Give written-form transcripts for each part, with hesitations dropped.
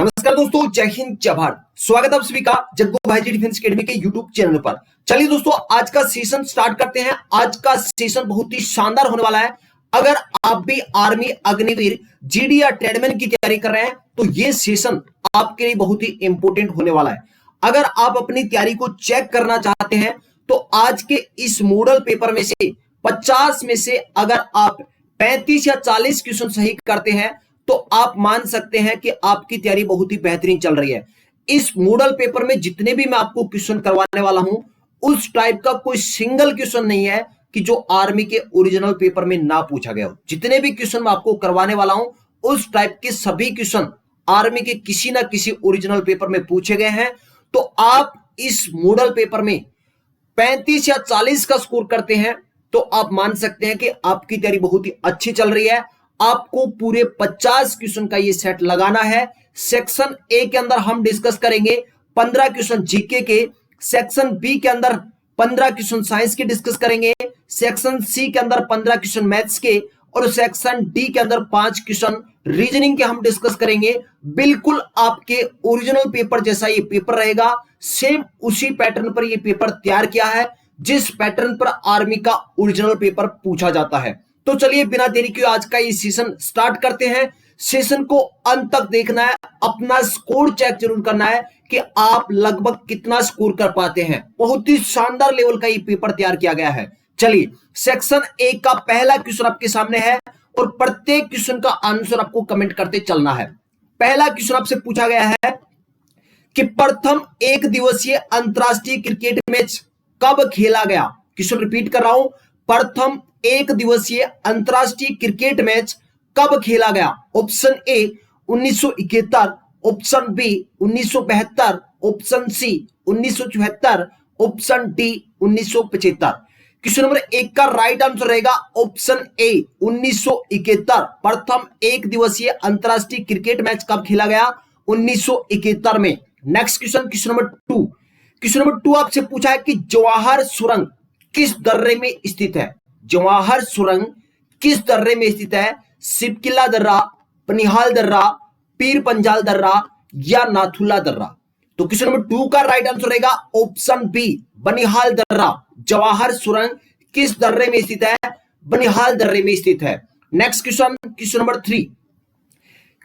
नमस्कार दोस्तों, जय हिंद जय भारत। स्वागत है आप सभी का जग्गू भाईजी डिफेंस एकेडमी के यूट्यूब चैनल पर। चलिए दोस्तों, आज का सेशन स्टार्ट करते हैं। आज का सेशन बहुत ही शानदार होने वाला है। अगर आप भी आर्मी, अग्निवीर, जीडी या ट्रेडमैन की तैयारी कर रहे हैं तो ये सेशन आपके लिए बहुत ही इंपॉर्टेंट होने वाला है। अगर आप अपनी तैयारी को चेक करना चाहते हैं तो आज के इस मॉडल पेपर में से 50 में से अगर आप 35 या 40 क्वेश्चन सही करते हैं तो आप मान सकते हैं कि आपकी तैयारी बहुत ही बेहतरीन चल रही है। इस मॉडल पेपर में जितने भी मैं आपको क्वेश्चन करवाने वाला हूं उस टाइप का कोई सिंगल क्वेश्चन नहीं है कि जो आर्मी के ओरिजिनल पेपर में ना पूछा गया हो। जितने भी क्वेश्चन मैं आपको करवाने वाला हूं उस टाइप के सभी क्वेश्चन आर्मी के किसी ना किसी ओरिजिनल पेपर में पूछे गए हैं। तो आप इस मॉडल पेपर में 35 या 40 का स्कोर करते हैं तो आप मान सकते हैं कि आपकी तैयारी बहुत ही अच्छी चल रही है। आपको पूरे 50 क्वेश्चन का ये सेट लगाना है। सेक्शन ए के अंदर हम डिस्कस करेंगे 15 क्वेश्चन जीके के, सेक्शन बी के अंदर 15 क्वेश्चन साइंस के डिस्कस करेंगे, सेक्शन सी के अंदर 15 क्वेश्चन मैथ्स के और सेक्शन डी के अंदर 5 क्वेश्चन रीजनिंग के हम डिस्कस करेंगे। बिल्कुल आपके ओरिजिनल पेपर जैसा ये पेपर रहेगा। सेम उसी पैटर्न पर ये पेपर तैयार किया है जिस पैटर्न पर आर्मी का ओरिजिनल पेपर पूछा जाता है। तो चलिए बिना देरी के आज का ये सेशन स्टार्ट करते हैं। सेशन को अंत तक देखना है, अपना स्कोर चेक जरूर करना है कि आप लगभग कितना स्कोर कर पाते हैं। बहुत ही शानदार लेवल का ये पेपर तैयार किया गया है। चलिए, सेक्शन ए का पहला क्वेश्चन आपके सामने है और प्रत्येक क्वेश्चन का आंसर आपको कमेंट करते चलना है। पहला क्वेश्चन आपसे पूछा गया है कि प्रथम एक दिवसीय अंतरराष्ट्रीय क्रिकेट मैच कब खेला गया। क्वेश्चन रिपीट कर रहा हूं, प्रथम एक दिवसीय अंतरराष्ट्रीय क्रिकेट मैच कब खेला गया। Option A 1971, option B 1972, option C 1974, option D 1975। Question number 1 का राइट आंसर रहेगा ऑप्शन ए 1971। प्रथम एक दिवसीय अंतरराष्ट्रीय क्रिकेट मैच कब खेला गया, 1971 में। Next question, question number 2। Question number 2 आपसे पूछा है कि जवाहर सुरंग किस दर्रे में स्थित है। जवाहर सुरंग किस दर्रे में स्थित है। सिपकिला दर्रा, पनिहाल दर्रा, पीर पंजाल दर्रा या नाथुला दर्रा। तो क्वेश्चन नंबर 2 का राइट आंसर रहेगा ऑप्शन बी बनिहाल दर्रा। जवाहर सुरंग किस दर्रे में स्थित है, बनिहाल दर्रे में स्थित है। Next question, question number 3।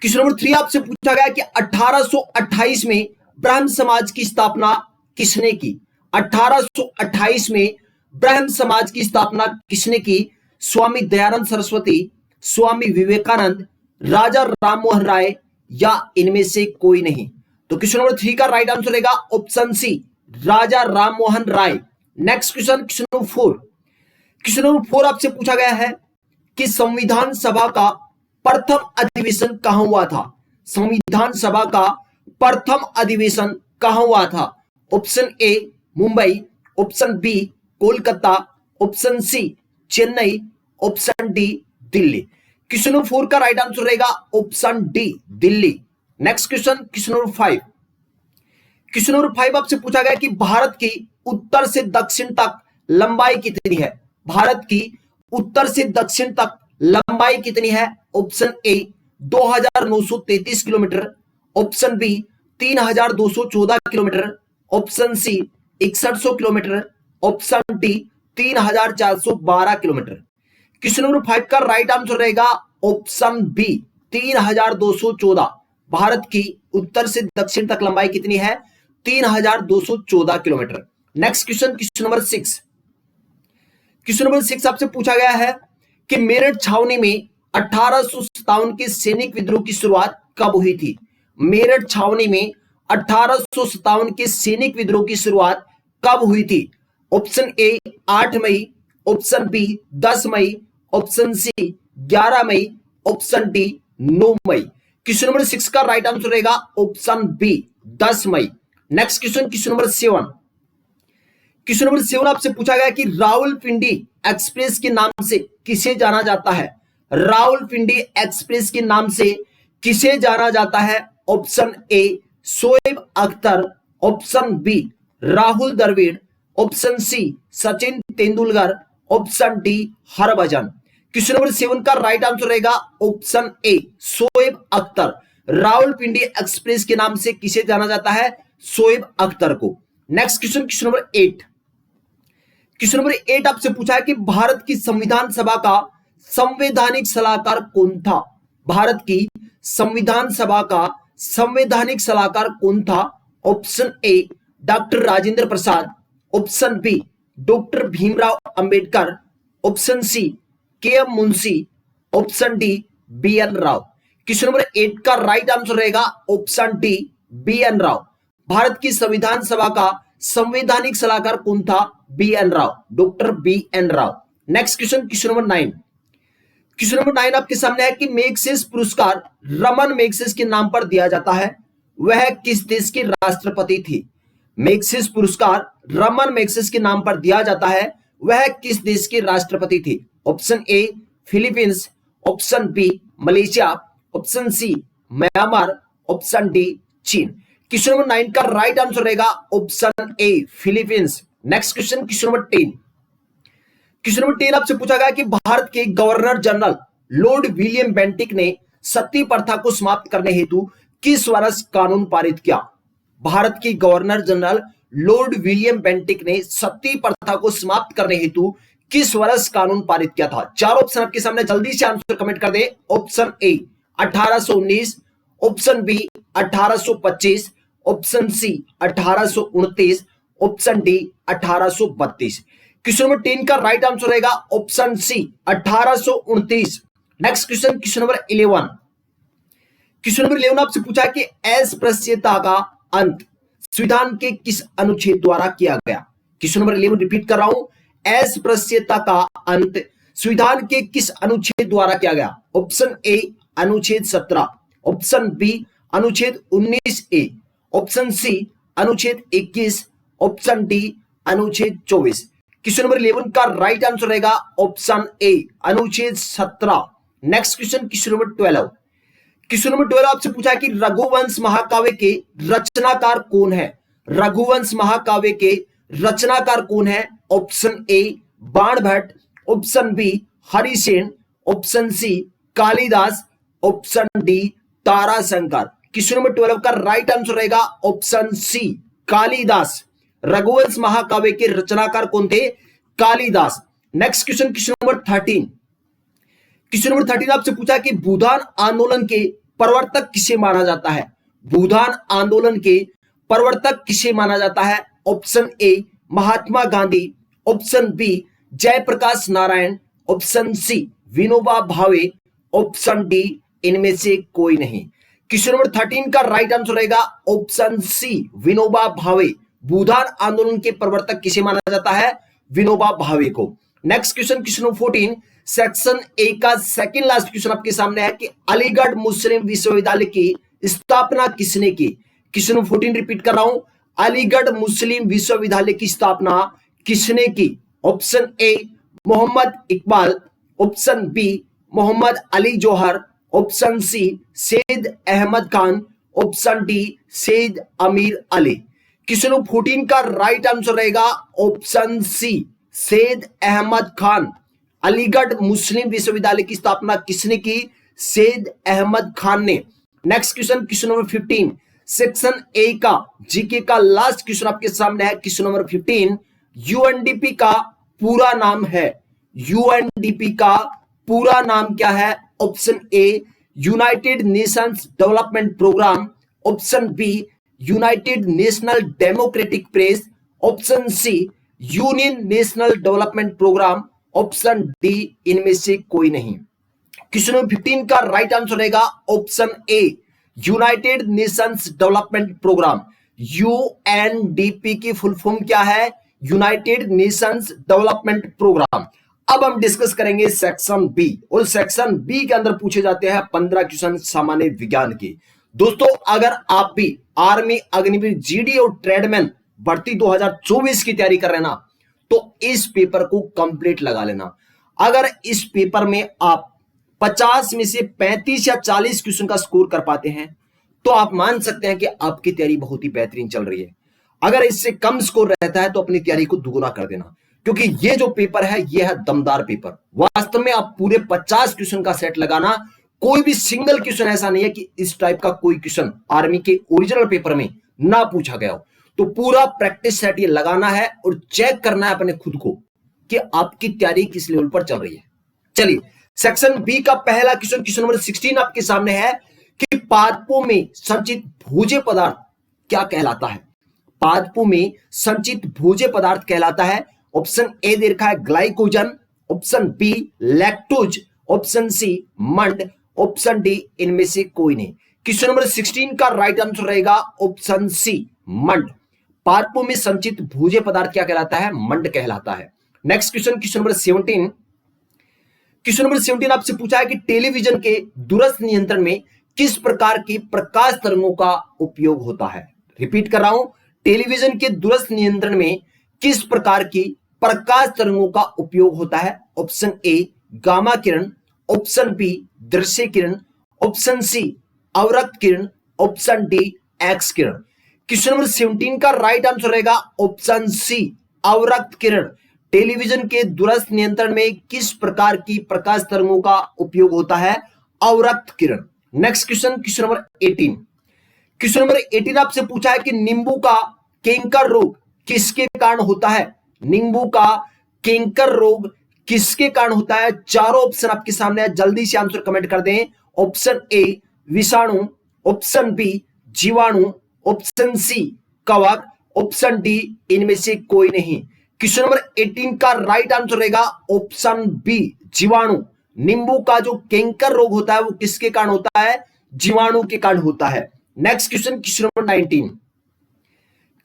Question number 3 आपसे पूछा गया कि 1828 में ब्रह्म समाज की स्थापना किसने की। 1828 में ब्रह्म समाज की स्थापना किसने की। स्वामी दयानंद सरस्वती, स्वामी विवेकानंद, राजा राममोहन राय या इनमें से कोई नहीं। तो क्वेश्चन नंबर 3 का राइट आंसर रहेगा option C Raja Rammohan Roy. Next question, question number 4। Question number 4 आपसे पूछा गया है कि संविधान सभा का प्रथम अधिवेशन कहां हुआ था। संविधान सभा का प्रथम अधिवेशन कहां हुआ था। Option A Mumbai, option B Kolkata, option C Chennai, option D Delhi. Question number 4 का राइट आंसर रहेगा option D Delhi. Next question, question number 5। Question number 5 आपसे पूछा गया कि भारत की उत्तर से दक्षिण तक लंबाई कितनी है। भारत की उत्तर से दक्षिण तक लंबाई कितनी है। Option A 2933 kilometre, option B 3214 kilometre, option C 6100 kilometre, option D 3412 kilometre. Question number 5 का राइट आंसर रहेगा ऑप्शन बी 3214। भारत की उत्तर से दक्षिण तक लंबाई कितनी है, 3214 kilometre. Next question, question number 6। Question number 6 आपसे पूछा गया है कि मेरठ छावनी में 1857 के सैनिक विद्रोह की शुरुआत कब हुई थी। मेरठ छावनी में 1857 के सैनिक विद्रोह की शुरुआत कब हुई थी। ऑप्शन ए 8 मई, ऑप्शन बी 10 मई, ऑप्शन सी 11 मई, ऑप्शन डी 9 मई। क्वेश्चन नंबर 6 का राइट आंसर रहेगा ऑप्शन बी 10 मई। Next question, question number 7। Question number 7 आपसे पूछा गया कि रावलपिंडी एक्सप्रेस के नाम से किसे जाना जाता है। रावलपिंडी एक्सप्रेस के नाम से किसे जाना जाता है। Option A Shoaib Akhtar, option B Rahul Dravid, option C Sachin Tendulkar, option D Harbhajan. Question number 7 का राइट आंसर रहेगा option A Shoaib Akhtar. Rawalpindi Express के नाम से किसे जाना जाता है? शोएब अख्तर को। Next question, question number 8। Question number 8 आपसे पूछा है कि भारत की संविधान सभा का संवैधानिक सलाहकार कौन था? भारत की संविधान सभा का संवैधानिक सलाहकार कौन था? Option A doctor Rajendra Prasad, option B doctor Bhimrao Ambedkar, option C K M Munshi, option D B N Rao. Question number 8 का राइट आंसर रहेगा option D B N Rao. भारत की संविधान सभा का संवैधानिक सलाहकार कौन था? B N Rao, doctor B N Rao. Next question, question number 9। Question number 9 आपके सामने है कि मैग्सेसे पुरस्कार रमन मैग्सेसे के नाम पर दिया जाता है, वह किस देश के राष्ट्रपति थे? मैग्सेसे पुरस्कार रमन मैग्सेसे के नाम पर दिया जाता है, वह किस देश के राष्ट्रपति थे? Option A Philippines, option B Malaysia, option C Myanmar, option D चीन। क्वेश्चन नंबर 9 का राइट आंसर रहेगा option A Philippines. Next question, question number 10। Question number 10 आपसे पूछा गया कि भारत के governor general Lord William Bentinck ने सती प्रथा को समाप्त करने हेतु किस वर्ष कानून पारित किया? भारत के governor general Lord William Bentinck ने सती प्रथा को समाप्त करने हेतु किस वर्ष कानून पारित किया था? चार ऑप्शन आपके सामने, जल्दी से आंसर कमेंट कर दे। Option A 1819, option B 1825, option C 1829, option D 1832। Question number 10 का राइट आंसर रहेगा option C 1829। Next question, question number 11। Question number 11 आपसे पूछा कि अस्पृश्यता का अंत संविधान के किस अनुच्छेद द्वारा किया गया? क्वेश्चन नंबर 11 रिपीट कर रहा हूं, अस्पृश्यता का अंत संविधान के किस अनुच्छेद द्वारा किया गया? ऑप्शन ए अनुच्छेद 17, ऑप्शन बी अनुच्छेद 19 ए, ऑप्शन सी अनुच्छेद 21, ऑप्शन डी अनुच्छेद 24। क्वेश्चन नंबर 11 का राइट आंसर रहेगा ऑप्शन ए अनुच्छेद 17। Next question, question number 12। Question number 12 आपसे पूछा कि रघुवंश महाकाव्य के रचनाकार कौन है? रघुवंश महाकाव्य के रचनाकार कौन है? Option A Banabhatta, option B Harisen, option C Kalidas, option D Tarashankar. Question number 12 का राइट आंसर रहेगा ऑप्शन सी कालिदास। रघुवंश महाकाव्य के रचनाकार कौन थे? Kalidas. Next question, question number 13। Question number 13 आपसे पूछा कि भूदान आंदोलन के प्रवर्तक किसे माना जाता है? भूदान आंदोलन के प्रवर्तक किसे माना जाता है? Option A Mahatma Gandhi, option B Jayaprakash Narayan, option C Vinoba Bhave, option D इनमें से कोई नहीं। क्वेश्चन नंबर 13 का राइट आंसर रहेगा ऑप्शन सी विनोबा भावे। भूदान आंदोलन के प्रवर्तक किसे माना जाता है? विनोबा भावे को। Next question, question number 14 section A का सेकंड लास्ट क्वेश्चन आपके सामने है कि अलीगढ़ मुस्लिम विश्वविद्यालय की स्थापना किसने की? क्वेश्चन नंबर 14 रिपीट कर रहा हूं, अलीगढ़ मुस्लिम विश्वविद्यालय की स्थापना किसने की? Option A Mohammad Iqbal, option B Mohammad Ali Jauhar, option C Syed Ahmad Khan, option D Syed Amir Ali. Question number 14 का राइट आंसर रहेगा option C Syed Ahmad Khan. Aligarh Muslim विश्वविद्यालय की स्थापना किसने की? सैयद अहमद खान ने। Next question, question number 15 section A का जीके का लास्ट क्वेश्चन आपके सामने है। क्वेश्चन नंबर 15 यूएनडीपी का पूरा नाम है। यूएनडीपी का पूरा नाम क्या है? Option A United Nations Development Programme, option B United National Democratic Press, option C Union National Development Programme, option D इनमें से कोई नहीं। क्वेश्चन नंबर 15 का राइट आंसर रहेगा option A United Nations Development Programme. UNDP की full form क्या है? United Nations Development Programme. अब हम डिस्कस करेंगे सेक्शन बी, और सेक्शन बी के अंदर पूछे जाते हैं 15 क्वेश्चन सामान्य विज्ञान के। दोस्तों अगर आप भी आर्मी, अग्निवीर, जीडी और ट्रेडमैन भर्ती 2024 की तैयारी कर रहे हैं ना, तो इस पेपर को कंप्लीट लगा लेना। अगर इस पेपर में आप 50 में से 35 या 40 क्वेश्चन का स्कोर कर पाते हैं तो आप मान सकते हैं कि आपकी तैयारी बहुत ही बेहतरीन चल रही है। अगर इससे कम स्कोर रहता है तो अपनी तैयारी को दुगुना कर देना, क्योंकि ये जो पेपर है ये है दमदार पेपर। वास्तव में आप पूरे 50 क्वेश्चन का सेट लगाना, कोई भी सिंगल क्वेश्चन ऐसा नहीं है कि इस टाइप का कोई क्वेश्चन आर्मी के ओरिजिनल पेपर में ना पूछा गया हो। तो पूरा प्रैक्टिस सेट ये लगाना है और चेक करना है अपने खुद को कि आपकी तैयारी किस लेवल पर चल रही है। चलिए सेक्शन बी का पहला क्वेश्चन, क्वेश्चन नंबर 16 आपके सामने है कि पादपों में संचित भोज्य पदार्थ क्या कहलाता है। पादपों में संचित भोज्य पदार्थ कहलाता है, ऑप्शन ए दे रखा है glycogen, option B lactose, option C मंड, ऑप्शन डी इनमें से कोई नहीं। क्वेश्चन नंबर 16 का राइट आंसर रहेगा ऑप्शन सी मंड। पादपों में संचित भोज्य पदार्थ क्या कहलाता है, मंड कहलाता है। Next question, question number 17। Question number 17 आपसे पूछा है कि टेलीविजन के दूरस्थ नियंत्रण में किस प्रकार की प्रकाश तरंगों का उपयोग होता है। रिपीट कर रहा हूं, टेलीविजन के दूरस्थ नियंत्रण में किस प्रकार की प्रकाश तरंगों का उपयोग होता है। ऑप्शन ए गामा किरण, ऑप्शन बी दृश्य किरण, ऑप्शन सी अवरक्त किरण, ऑप्शन डी एक्स किरण। क्वेश्चन नंबर 17 का राइट आंसर रहेगा ऑप्शन सी अवरक्त किरण। टेलीविजन के दूरस्थ नियंत्रण में किस प्रकार की प्रकाश तरंगों का उपयोग होता है, अवरक्त किरण। Next question, question number 18। Question number 18 आपसे पूछा है कि नींबू का कैंकर रोग किसके कारण होता है। नींबू का कैंकर रोग किसके कारण होता है। चारों ऑप्शन आपके सामने है, जल्दी से आंसर कमेंट कर दें। ऑप्शन ए विषाणु, ऑप्शन बी जीवाणु, ऑप्शन सी कवक, ऑप्शन डी इनमें से कोई नहीं। क्वेश्चन नंबर 18 का राइट आंसर रहेगा ऑप्शन बी जीवाणु। नींबू का जो कैंकर रोग होता है वो किसके कारण होता है, जीवाणु के कारण होता है। Next question, question number 19।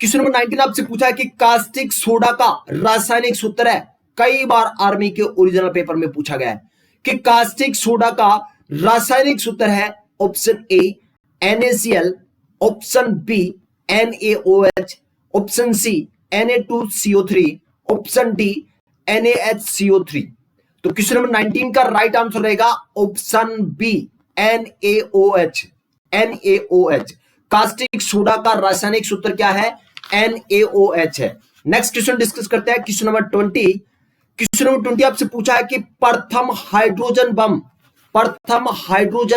Question number 19 आपसे पूछा है कि कास्टिक सोडा का रासायनिक सूत्र है। कई बार आर्मी के ओरिजिनल पेपर में पूछा गया है कि कास्टिक सोडा का रासायनिक सूत्र है। Option A NaCl, option B NaOH, option C Na2CO3, option D NaHCO3। तो क्वेश्चन नंबर 19 का राइट आंसर रहेगा option B NaOH। NaOH caustic soda का रासायनिक सूत्र क्या है, NaOH है। नेक्स्ट क्वेश्चन डिस्कस करते हैं, क्वेश्चन नंबर 20। क्वेश्चन नंबर 20 आपसे पूछा है कि प्रथम हाइड्रोजन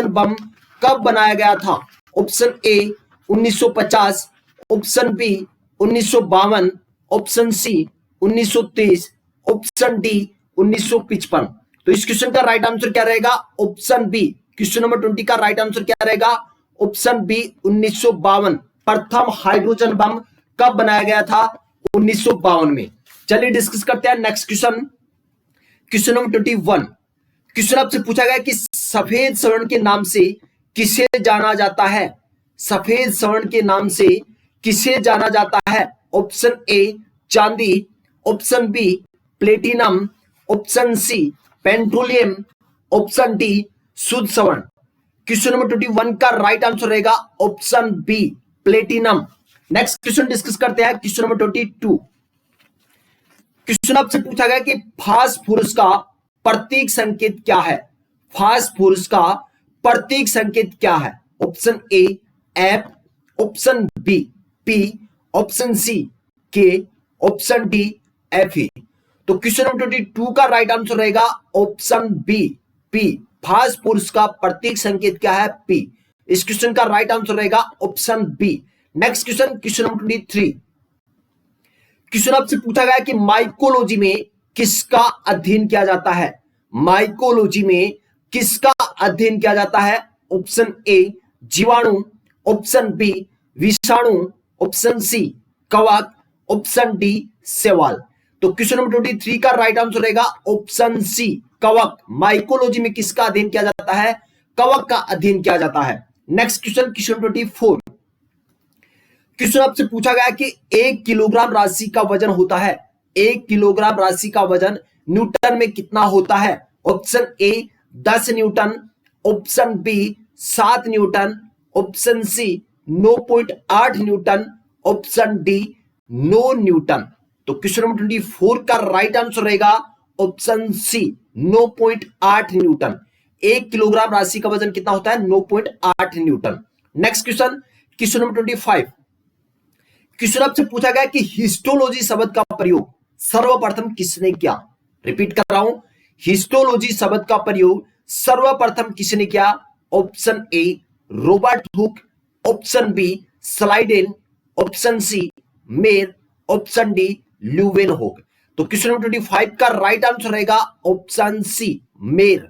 बम कब बनाया गया था। Option A 1950, option B 1952, option C 1930, option D 1955। तो इस क्वेश्चन का राइट आंसर क्या रहेगा, ऑप्शन बी। क्वेश्चन नंबर 20 का राइट आंसर क्या रहेगा, ऑप्शन बी 1952। प्रथम हाइड्रोजन बम कब बनाया गया था, 1952 में। चलिए डिस्कस करते हैं next question, question number 21। Question आपसे पूछा गया कि सफेद स्वर्ण के नाम से किसे जाना जाता है। सफेद स्वर्ण के नाम से किसे जाना जाता है। ऑप्शन ए चांदी, option B platinum, option C petroleum, option D शुद्ध स्वर्ण। क्वेश्चन नंबर 21 का राइट आंसर रहेगा option B platinum. Next question discuss करते हैं, क्वेश्चन नंबर 22। क्वेश्चन आपसे पूछा गया कि फास्फोरस का प्रतीक संकेत क्या है। फास्फोरस का प्रतीक संकेत क्या है। Option A F, option B P, option C K, option D Fe। तो क्वेश्चन नंबर 22 का राइट आंसर रहेगा ऑप्शन बी P। फास्फोरस का प्रतीक संकेत क्या है, P। इस क्वेश्चन का राइट आंसर रहेगा option B. Next question, question number 23। Question आपसे पूछा गया कि माइकोलॉजी में किसका अध्ययन किया जाता है। माइकोलॉजी में किसका अध्ययन किया जाता है। ऑप्शन ए जीवाणु, ऑप्शन बी विषाणु, ऑप्शन सी कवक, ऑप्शन डी शैवाल। तो क्वेश्चन नंबर 23 का राइट आंसर रहेगा ऑप्शन सी कवक। माइकोलॉजी में किसका अध्ययन किया जाता है, कवक का अध्ययन किया जाता है। Next question, question 24। क्वेश्चन आपसे पूछा गया कि 1 किलोग्राम राशि का वजन होता है। 1 किलोग्राम राशि का वजन न्यूटन में कितना होता है। Option A 10 newton, option B 7 newton, option C 9.8 newton, option D 9 newton. तो क्वेश्चन नंबर 24 का राइट आंसर रहेगा ऑप्शन सी 9.8 न्यूटन। 1 किलोग्राम राशि का वजन कितना होता है, 9.8 newton. Next question, question number 25। Question आपसे पूछा गया कि हिस्टोलॉजी शब्द का प्रयोग सर्वप्रथम किसने किया। रिपीट कर रहा हूं, हिस्टोलॉजी शब्द का प्रयोग सर्वप्रथम किसने किया, option A Robert Hooke, option B Schleiden, option C Mayer, option D Leeuwenhoek. तो क्वेश्चन नंबर 25 का राइट आंसर रहेगा ऑप्शन सी मेयर।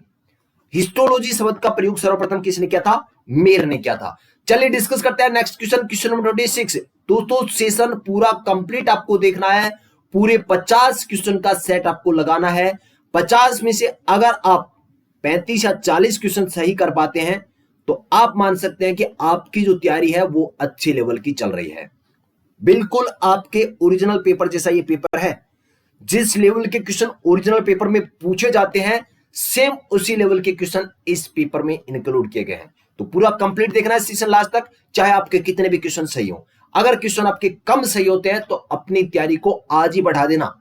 हिस्टोलॉजी शब्द का प्रयोग सर्वप्रथम किसने किया था? मेयर ने किया था। चलिए डिस्कस करते हैं नेक्स्ट क्वेश्चन, क्वेश्चन नंबर 26। दोस्तों सेशन पूरा कंप्लीट आपको देखना है, पूरे 50 क्वेश्चन का सेट आपको लगाना है। 50 में से अगर आप 35 या 40 क्वेश्चन सही कर पाते हैं तो आप मान सकते हैं कि आपकी जो तैयारी है वो अच्छे लेवल की चल रही है। बिल्कुल आपके ओरिजिनल पेपर जैसा ये पेपर है। जिस लेवल के क्वेश्चन ओरिजिनल पेपर में पूछे जाते हैं सेम उसी लेवल के क्वेश्चन इस पेपर में इंक्लूड किए गए हैं। तो पूरा कंप्लीट देखना है सेशन लास्ट तक, चाहे आपके कितने भी क्वेश्चन सही हो। अगर क्वेश्चन आपके कम सही होते हैं तो अपनी तैयारी को आज ही बढ़ा देना,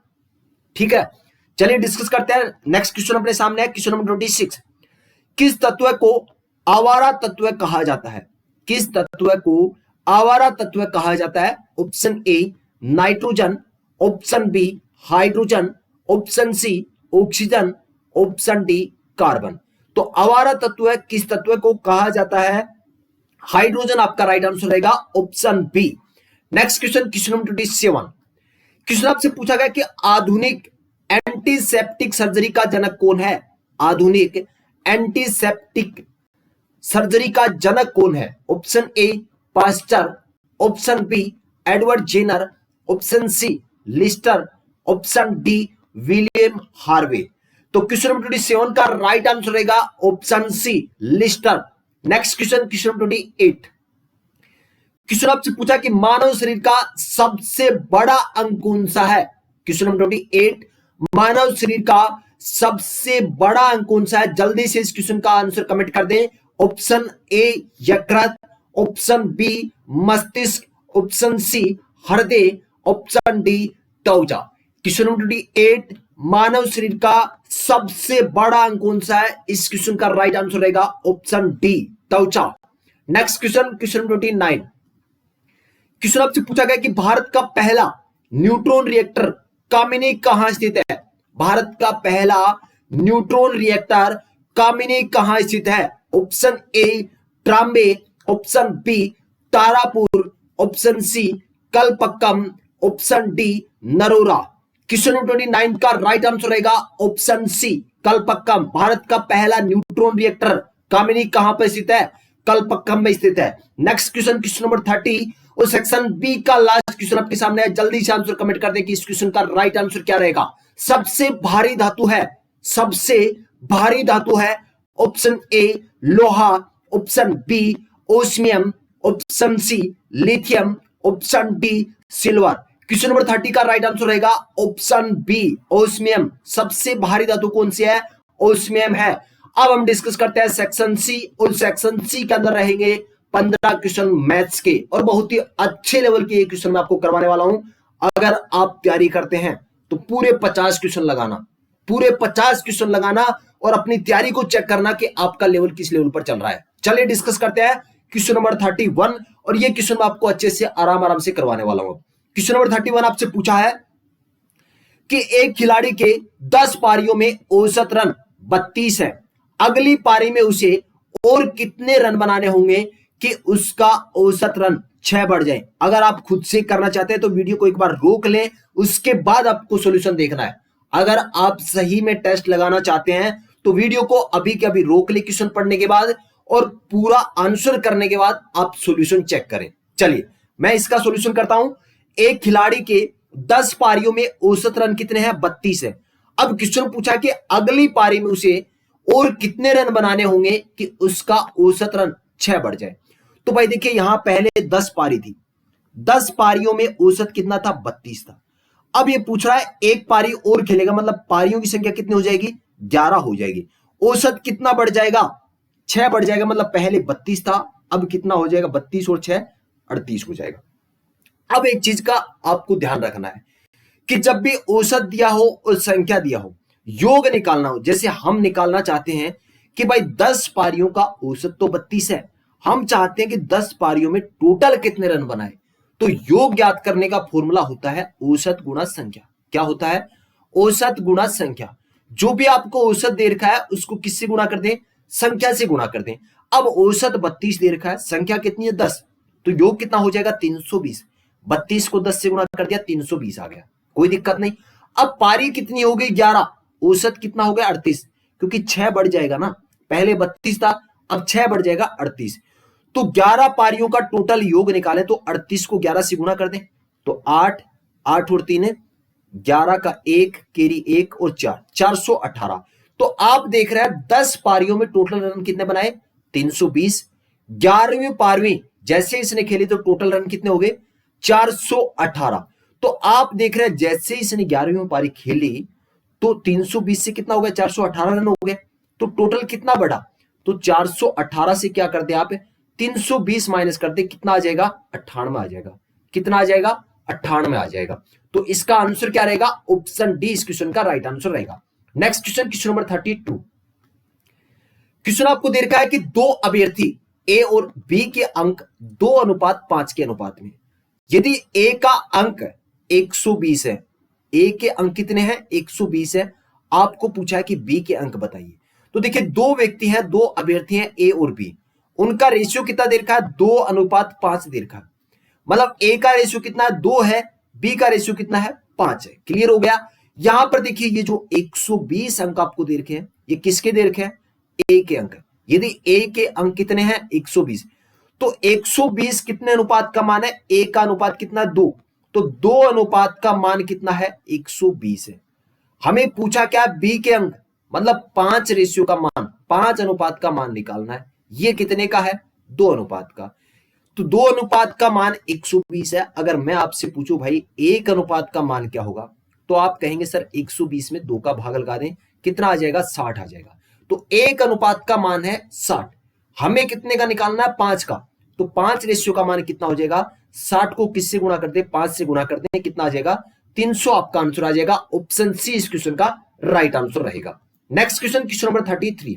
ठीक है। चलिए डिस्कस करते हैं। नेक्स्ट क्वेश्चन अपने सामने है, क्वेश्चन नंबर 26। किस तत्व को आवारा तत्व कहा जाता है? किस तत्व को आवारा तत्व कहा जाता है? Option A nitrogen, option B hydrogen, option C oxygen, option D carbon. तो आवारा तत्व किस तत्व को कहा जाता है? हाइड्रोजन आपका राइट आंसर रहेगा, option B. Next question, question number 27। Question आपसे पूछा गया कि आधुनिक एंटीसेप्टिक सर्जरी का जनक कौन है? आधुनिक एंटीसेप्टिक सर्जरी का जनक कौन है? Option A Pasteur, option B Edward Jenner, option C Lister, option D William Harvey. तो क्वेश्चन नंबर 27 का राइट आंसर रहेगा option C Lister. Next question, question number 28। Question आपसे पूछा कि मानव शरीर का सबसे बड़ा अंग कौन सा है? क्वेश्चन नंबर 28, मानव शरीर का सबसे बड़ा अंग कौन सा है? जल्दी से इस क्वेश्चन का आंसर कमेंट कर दें। ऑप्शन ए यकृत, ऑप्शन बी मस्तिष्क, ऑप्शन सी हृदय, ऑप्शन डी त्वचा। क्वेश्चन नंबर 28, मानव शरीर का सबसे बड़ा अंग कौन सा है? इस क्वेश्चन का राइट आंसर रहेगा ऑप्शन डी त्वचा। Next question, question number 29। Question आपसे पूछा गया कि भारत का पहला न्यूट्रॉन रिएक्टर कामिनी कहां स्थित है? भारत का पहला न्यूट्रॉन रिएक्टर कामिनी कहां स्थित है? Option A Trombay, option B Tarapur, option C Kalpakkam, option D Narora. Question number 29 का राइट आंसर रहेगा ऑप्शन सी कलपक्कम। भारत का पहला न्यूट्रॉन रिएक्टर कामिनी कहां पर स्थित है? कलपक्कम में स्थित है। नेक्स्ट क्वेश्चन, क्वेश्चन नंबर 30 और सेक्शन बी का लास्ट क्वेश्चन आपके सामने है। जल्दी से आंसर कमेंट कर दें कि इस क्वेश्चन का राइट आंसर क्या रहेगा। सबसे भारी धातु है, सबसे भारी धातु है ऑप्शन ए लोहा, option B osmium, option C lithium, option D silver. Question number 30 का राइट आंसर रहेगा ऑप्शन बी ओस्मियम। सबसे भारी धातु कौन सी है? ओस्मियम है। अब हम डिस्कस करते हैं सेक्शन सी, और सेक्शन सी के अंदर रहेंगे 15 क्वेश्चन मैथ्स के, और बहुत ही अच्छे लेवल के क्वेश्चन मैं आपको करवाने वाला हूं। अगर आप तैयारी करते हैं तो पूरे 50 क्वेश्चन लगाना, पूरे 50 क्वेश्चन लगाना और अपनी तैयारी को चेक करना कि आपका लेवल किस लेवल पर चल रहा है। चलिए डिस्कस करते हैं क्वेश्चन नंबर 31, और ये क्वेश्चन मैं आपको अच्छे से आराम से करवाने वाला हूं। क्वेश्चन नंबर 31 आपसे पूछा है कि एक खिलाड़ी के 10 पारियों में औसत रन 32 है। अगली पारी में उसे और कितने रन बनाने होंगे कि उसका औसत रन 6 बढ़ जाए? अगर आप खुद से करना चाहते हैं तो वीडियो को एक बार रोक लें, उसके बाद आपको सॉल्यूशन देखना है। अगर आप सही में टेस्ट लगाना चाहते हैं तो वीडियो को अभी के अभी रोक ले क्वेश्चन पढ़ने के बाद, और पूरा आंसर करने के बाद आप सॉल्यूशन चेक करें। चलिए मैं इसका सॉल्यूशन करता हूं। एक खिलाड़ी के 10 पारियों में औसत रन कितने हैं? 32 है। अब क्वेश्चन पूछा कि अगली पारी में उसे और कितने रन बनाने होंगे कि उसका औसत रन 6 बढ़ जाए। तो भाई देखिए यहां पहले 10 पारी थी, 10 पारियों में औसत कितना था? 32 था। अब ये पूछ रहा है एक पारी और खेलेगा, मतलब पारियों की संख्या कितनी हो जाएगी? 11 हो जाएगी। औसत कितना बढ़ जाएगा? 6 बढ़ जाएगा। मतलब पहले 32 था, अब कितना हो जाएगा? 32 और 6 38 हो जाएगा। अब एक चीज का आपको ध्यान रखना है कि जब भी औसत दिया हो और संख्या दिया हो, योग निकालना हो, जैसे हम निकालना चाहते हैं कि भाई 10 पारियों का औसत तो 32 है, हम चाहते हैं कि 10 पारियों में टोटल कितने रन बनाए, तो योग ज्ञात करने का फॉर्मूला होता है औसत गुणा संख्या। क्या होता है? औसत गुणा संख्या। जो भी आपको औसत दे रखा है उसको किससे गुणा कर दें? संख्या से गुणा कर दें। अब औसत 32 दे रखा है, संख्या कितनी है 10, तो योग कितना हो जाएगा 320। 32 को 10 से गुणा कर दिया 320 आ गया, कोई दिक्कत नहीं। अब पारी कितनी हो गई 11, औसत कितना हो गया 38, क्योंकि 6 बढ़ जाएगा ना, पहले 32 था अब 6 बढ़ जाएगा 38। तो 11 पारियों का टोटल योग निकाले तो 38 को 11 से गुणा कर दें तो 8, 8 और 3 11 का 1 केरी 1 और 4 418। तो आप देख रहे हैं 10 पारियों में टोटल रन कितने बनाए 320। 11वीं पारवीं जैसे इसने खेली तो टोटल रन कितने हो गए 418। तो आप देख रहे हैं जैसे इसने 11वीं पारी खेली तो 320 से कितना हो गया 418 रन हो गए। तो टोटल कितना बढ़ा, तो 418 से क्या कर दे आप 320 माइनस कर दे, कितना आ जाएगा 98 आ जाएगा। कितना आ जाएगा 98 आ जाएगा। तो इसका आंसर क्या रहेगा, ऑप्शन डी इस क्वेश्चन का राइट आंसर रहेगा। Next question, question number 32। Question आपको दे रखा है कि दो अभ्यर्थी ए और बी के अंक 2:5 के अनुपात में, यदि ए का अंक 120 है, ए के अंक कितने हैं 120 है, आपको पूछा है कि बी के अंक बताइए। तो देखिए दो व्यक्ति हैं, दो अभ्यर्थी हैं ए और बी, उनका रेशियो कितना दे रखा है 2:5 दे रखा है। मतलब ए का रेशियो कितना है 2 है, बी का रेशियो कितना है 5 है। क्लियर हो गया। यहां पर देखिए ये जो 120 अंक आपको दे रखे हैं ये किसके दे रखे हैं, ए के अंक। यदि ए के अंक कितने हैं 120, तो 120 कितने अनुपात का मान है, ए का अनुपात कितना 2, तो 2 अनुपात का मान कितना है 120 है। हमें पूछा क्या बी के अंक, मतलब 5 रेशियो का मान, 5 अनुपात का मान निकालना है। ये कितने का है 2 अनुपात का, तो 2 अनुपात का मान 120 है। अगर मैं आपसे पूछूं भाई 1 अनुपात का मान क्या होगा, तो आप कहेंगे सर 120 में 2 का भाग लगा दें, कितना आ जाएगा 60 आ जाएगा। तो 1 अनुपात का मान है 60, हमें कितने का निकालना है 5 का, तो 5 रेशियो का मान कितना हो जाएगा 60 को किससे गुणा कर दे 5 से गुणा कर दे, कितना आ जाएगा 300 आपका आंसर आ जाएगा। ऑप्शन सी इस क्वेश्चन का राइट आंसर रहेगा। Next question, question number 33।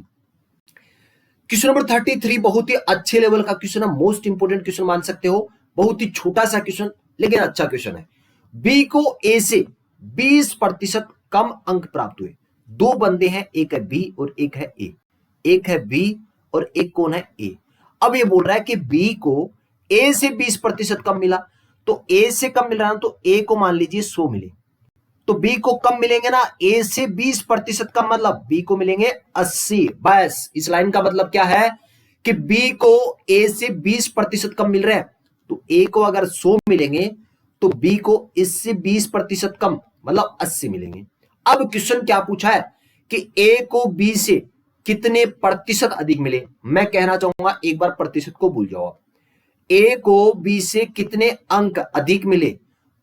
Question number 33 बहुत ही अच्छे लेवल का क्वेश्चन है, मोस्ट इंपोर्टेंट क्वेश्चन मान सकते हो। बहुत ही छोटा सा क्वेश्चन लेकिन अच्छा क्वेश्चन है। बी को ए से 20% कम अंक प्राप्त हुए। दो बंदे हैं, एक है बी और एक है ए, एक है बी और एक कौन है ए। अब ये बोल रहा है कि बी को ए से 20% कम मिला, तो ए से कम मिल रहा है तो ए को मान लीजिए 100 मिले, तो बी को कम मिलेंगे ना, ए से 20% कम मतलब बी को मिलेंगे 80। बस इस लाइन का मतलब क्या है कि बी को ए से 20% कम मिल रहे हैं, तो ए को अगर 100 मिलेंगे तो बी को इससे 20% कम मतलब 80 मिलेंगे। अब क्वेश्चन क्या पूछा है कि ए को बी से कितने प्रतिशत अधिक मिले। मैं कहना चाहूंगा एक बार प्रतिशत को भूल जाओ आप, ए को बी से कितने अंक अधिक मिले,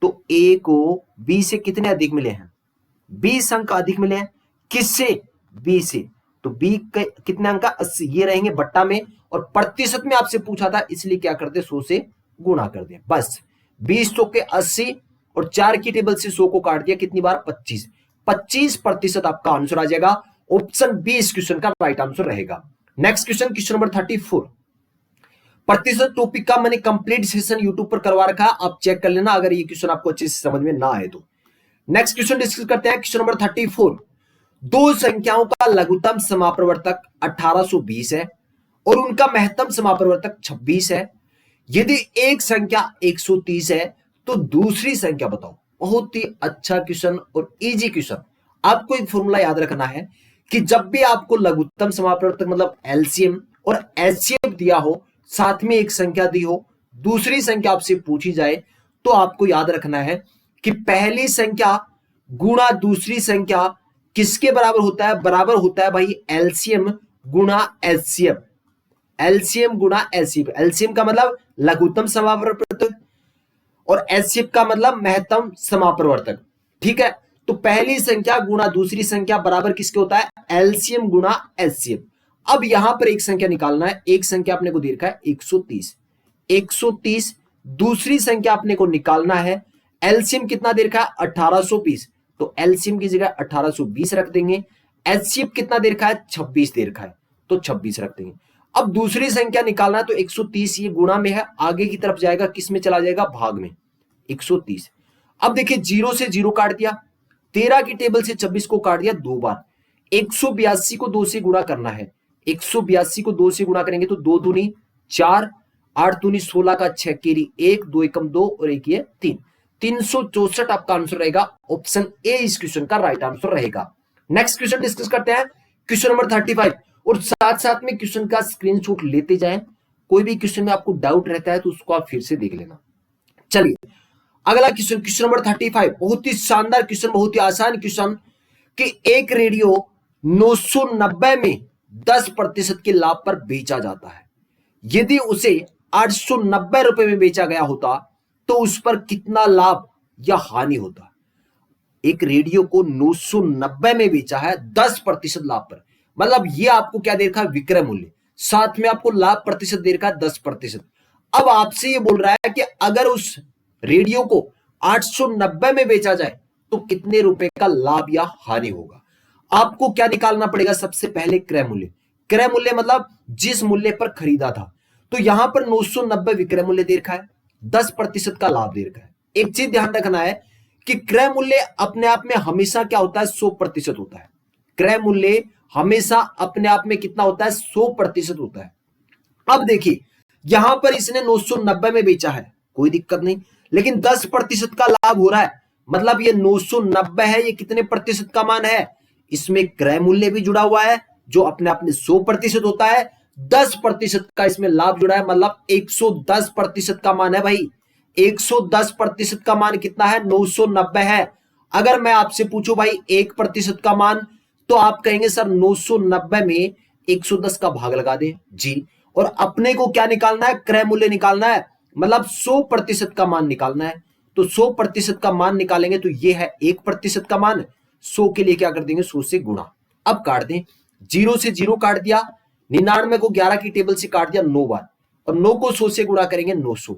तो ए को बी से कितने अधिक मिले हैं 20 अंक अधिक मिले हैं, किससे बी से, तो बी के कितने अंक 80, ये रहेंगे बट्टा में, और प्रतिशत में आपसे पूछा था इसलिए क्या करते 100 से गुणा कर दे। बस 20 तो के 80 और 4 की टेबल से 100 को काट दिया, कितनी बार 25% आपका आंसर आ जाएगा। ऑप्शन बी इस क्वेश्चन का राइट आंसर रहेगा। Next question, question number 34। प्रतिशत टॉपिक का मैंने कंप्लीट सेशन यूट्यूब पर करवा रखा है, आप चेक कर लेना अगर ये क्वेश्चन आपको अच्छे से समझ में ना आए तो। नेक्स्ट क्वेश्चन डिस्कस करते हैं, क्वेश्चन नंबर 34। दो संख्याओं का लघुत्तम समापरिवर्तक 1820 है और उनका महत्तम समापरिवर्तक 26 है। यदि एक संख्या 130 है तो दूसरी संख्या बताओ। बहुत ही अच्छा क्वेश्चन और इजी क्वेश्चन। आपको एक फॉर्मूला याद रखना है कि जब भी आपको लघुत्तम समापरिवर्तक मतलब एलसीएम और एचसीएफ दिया हो, साथ में एक संख्या दी हो, दूसरी संख्या आपसे पूछी जाए, तो आपको याद रखना है कि पहली संख्या गुणा दूसरी संख्या किसके बराबर होता है, बराबर होता है भाई एलसीएम गुणा एचसीएफ। एलसीएम गुणा एचसीएफ, एलसीएम का मतलब लघुत्तम समापरिवर्तक और एचसीएफ का मतलब महत्तम समापरिवर्तक। ठीक है, तो पहली संख्या गुणा दूसरी संख्या बराबर किसके होता है, एलसीएम गुणा एचसीएफ। अब यहां पर एक संख्या निकालना है, एक संख्या अपने को दे रखा है 130, 130, दूसरी संख्या अपने को निकालना है, एलसीएम कितना दे रखा है 1820, तो एलसीएम की जगह 1820 रख देंगे। एचसीएफ कितना दे रखा है 26 दे रखा है, तो 26 रख देंगे। अब दूसरी संख्या निकालना है, तो 130 ये गुणा में है, आगे की तरफ जाएगा, किस में चला जाएगा, भाग में, 130। अब देखिए 0 से 0 काट दिया, 13 की टेबल से 26 को काट दिया 2 बार, 182 को 2 से गुणा करना है, 182 को 2 से गुणा करेंगे तो 2 दूनी 4, 8 दूनी 16 का 6 केरी 1, 2 एकम 2 और 1 ये 3, 364 आपका आंसर रहेगा। ऑप्शन ए इस क्वेश्चन का राइट आंसर रहेगा। नेक्स्ट क्वेश्चन डिस्कस करते हैं, क्वेश्चन नंबर 35, और साथ साथ में क्वेश्चन का स्क्रीनशॉट लेते जाएं। कोई भी क्वेश्चन में आपको डाउट रहता है तो उसको आप फिर से देख लेना। चलिए अगला क्वेश्चन, क्वेश्चन नंबर 35, बहुत ही शानदार क्वेश्चन, बहुत ही आसान क्वेश्चन कि एक रेडियो 990 में 10% के लाभ पर बेचा जाता है। यदि उसे 890 रुपए में बेचा गया होता तो उस पर कितना लाभ या हानि होता। एक रेडियो को 990 में बेचा है 10% लाभ पर, मतलब ये आपको क्या दे रखा है, विक्रय मूल्य, साथ में आपको लाभ प्रतिशत दे रखा है 10%। अब आपसे ये बोल रहा है कि अगर उस रेडियो को 890 में बेचा जाए तो कितने रुपए का लाभ या हानि होगा। आपको क्या निकालना पड़ेगा, सबसे पहले क्रय मूल्य। क्रय मूल्य मतलब जिस मूल्य पर खरीदा था, तो यहां पर 990 विक्रय मूल्य दे रखा है, 10% का लाभ दे रखा है। एक चीज ध्यान रखना है कि क्रय मूल्य अपने आप में हमेशा क्या होता है, 100% होता है। क्रय मूल्य हमेशा अपने आप में कितना होता है, 100% होता है। अब देखिए यहां पर इसने 990 में बेचा है, कोई दिक्कत नहीं, लेकिन 10% का लाभ हो रहा है, मतलब ये 990 है, ये कितने प्रतिशत का मान है, इसमें क्रय मूल्य भी जुड़ा हुआ है जो अपने आप में 100% होता है, 10% का इसमें लाभ जुड़ा है, मतलब 110% का मान है भाई। 110% का मान कितना है, 990 है। अगर मैं आपसे पूछूं भाई 1% का मान, तो आप कहेंगे सर 990 में 110 का भाग लगा दे जी, और अपने को क्या निकालना है, क्रय मूल्य निकालना है, मतलब 100% का मान निकालना है। तो 100% का मान निकालेंगे तो ये है 1% का मान, 100 के लिए क्या कर देंगे, 100 से गुणा। अब काट दें, 0 से 0 काट दिया, 99 को 11 की टेबल से काट दिया 9 बार, और 9 को 100 से गुणा करेंगे 900,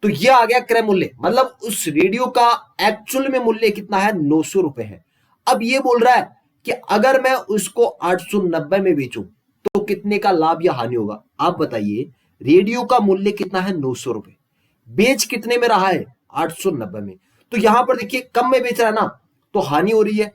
तो ये आ गया क्रय मूल्य, मतलब उस रेडियो का एक्चुअल में मूल्य कितना है, 900 रुपए है। अब ये बोल रहा है कि अगर मैं उसको 890 में बेचूं तो कितने का लाभ या हानि होगा। आप बताइए, रेडियो का मूल्य कितना है, 900 रुपए, बेच कितने में रहा है, 890 में। तो यहां पर देखिए कम में बेच रहा है ना, तो हानि हो रही है,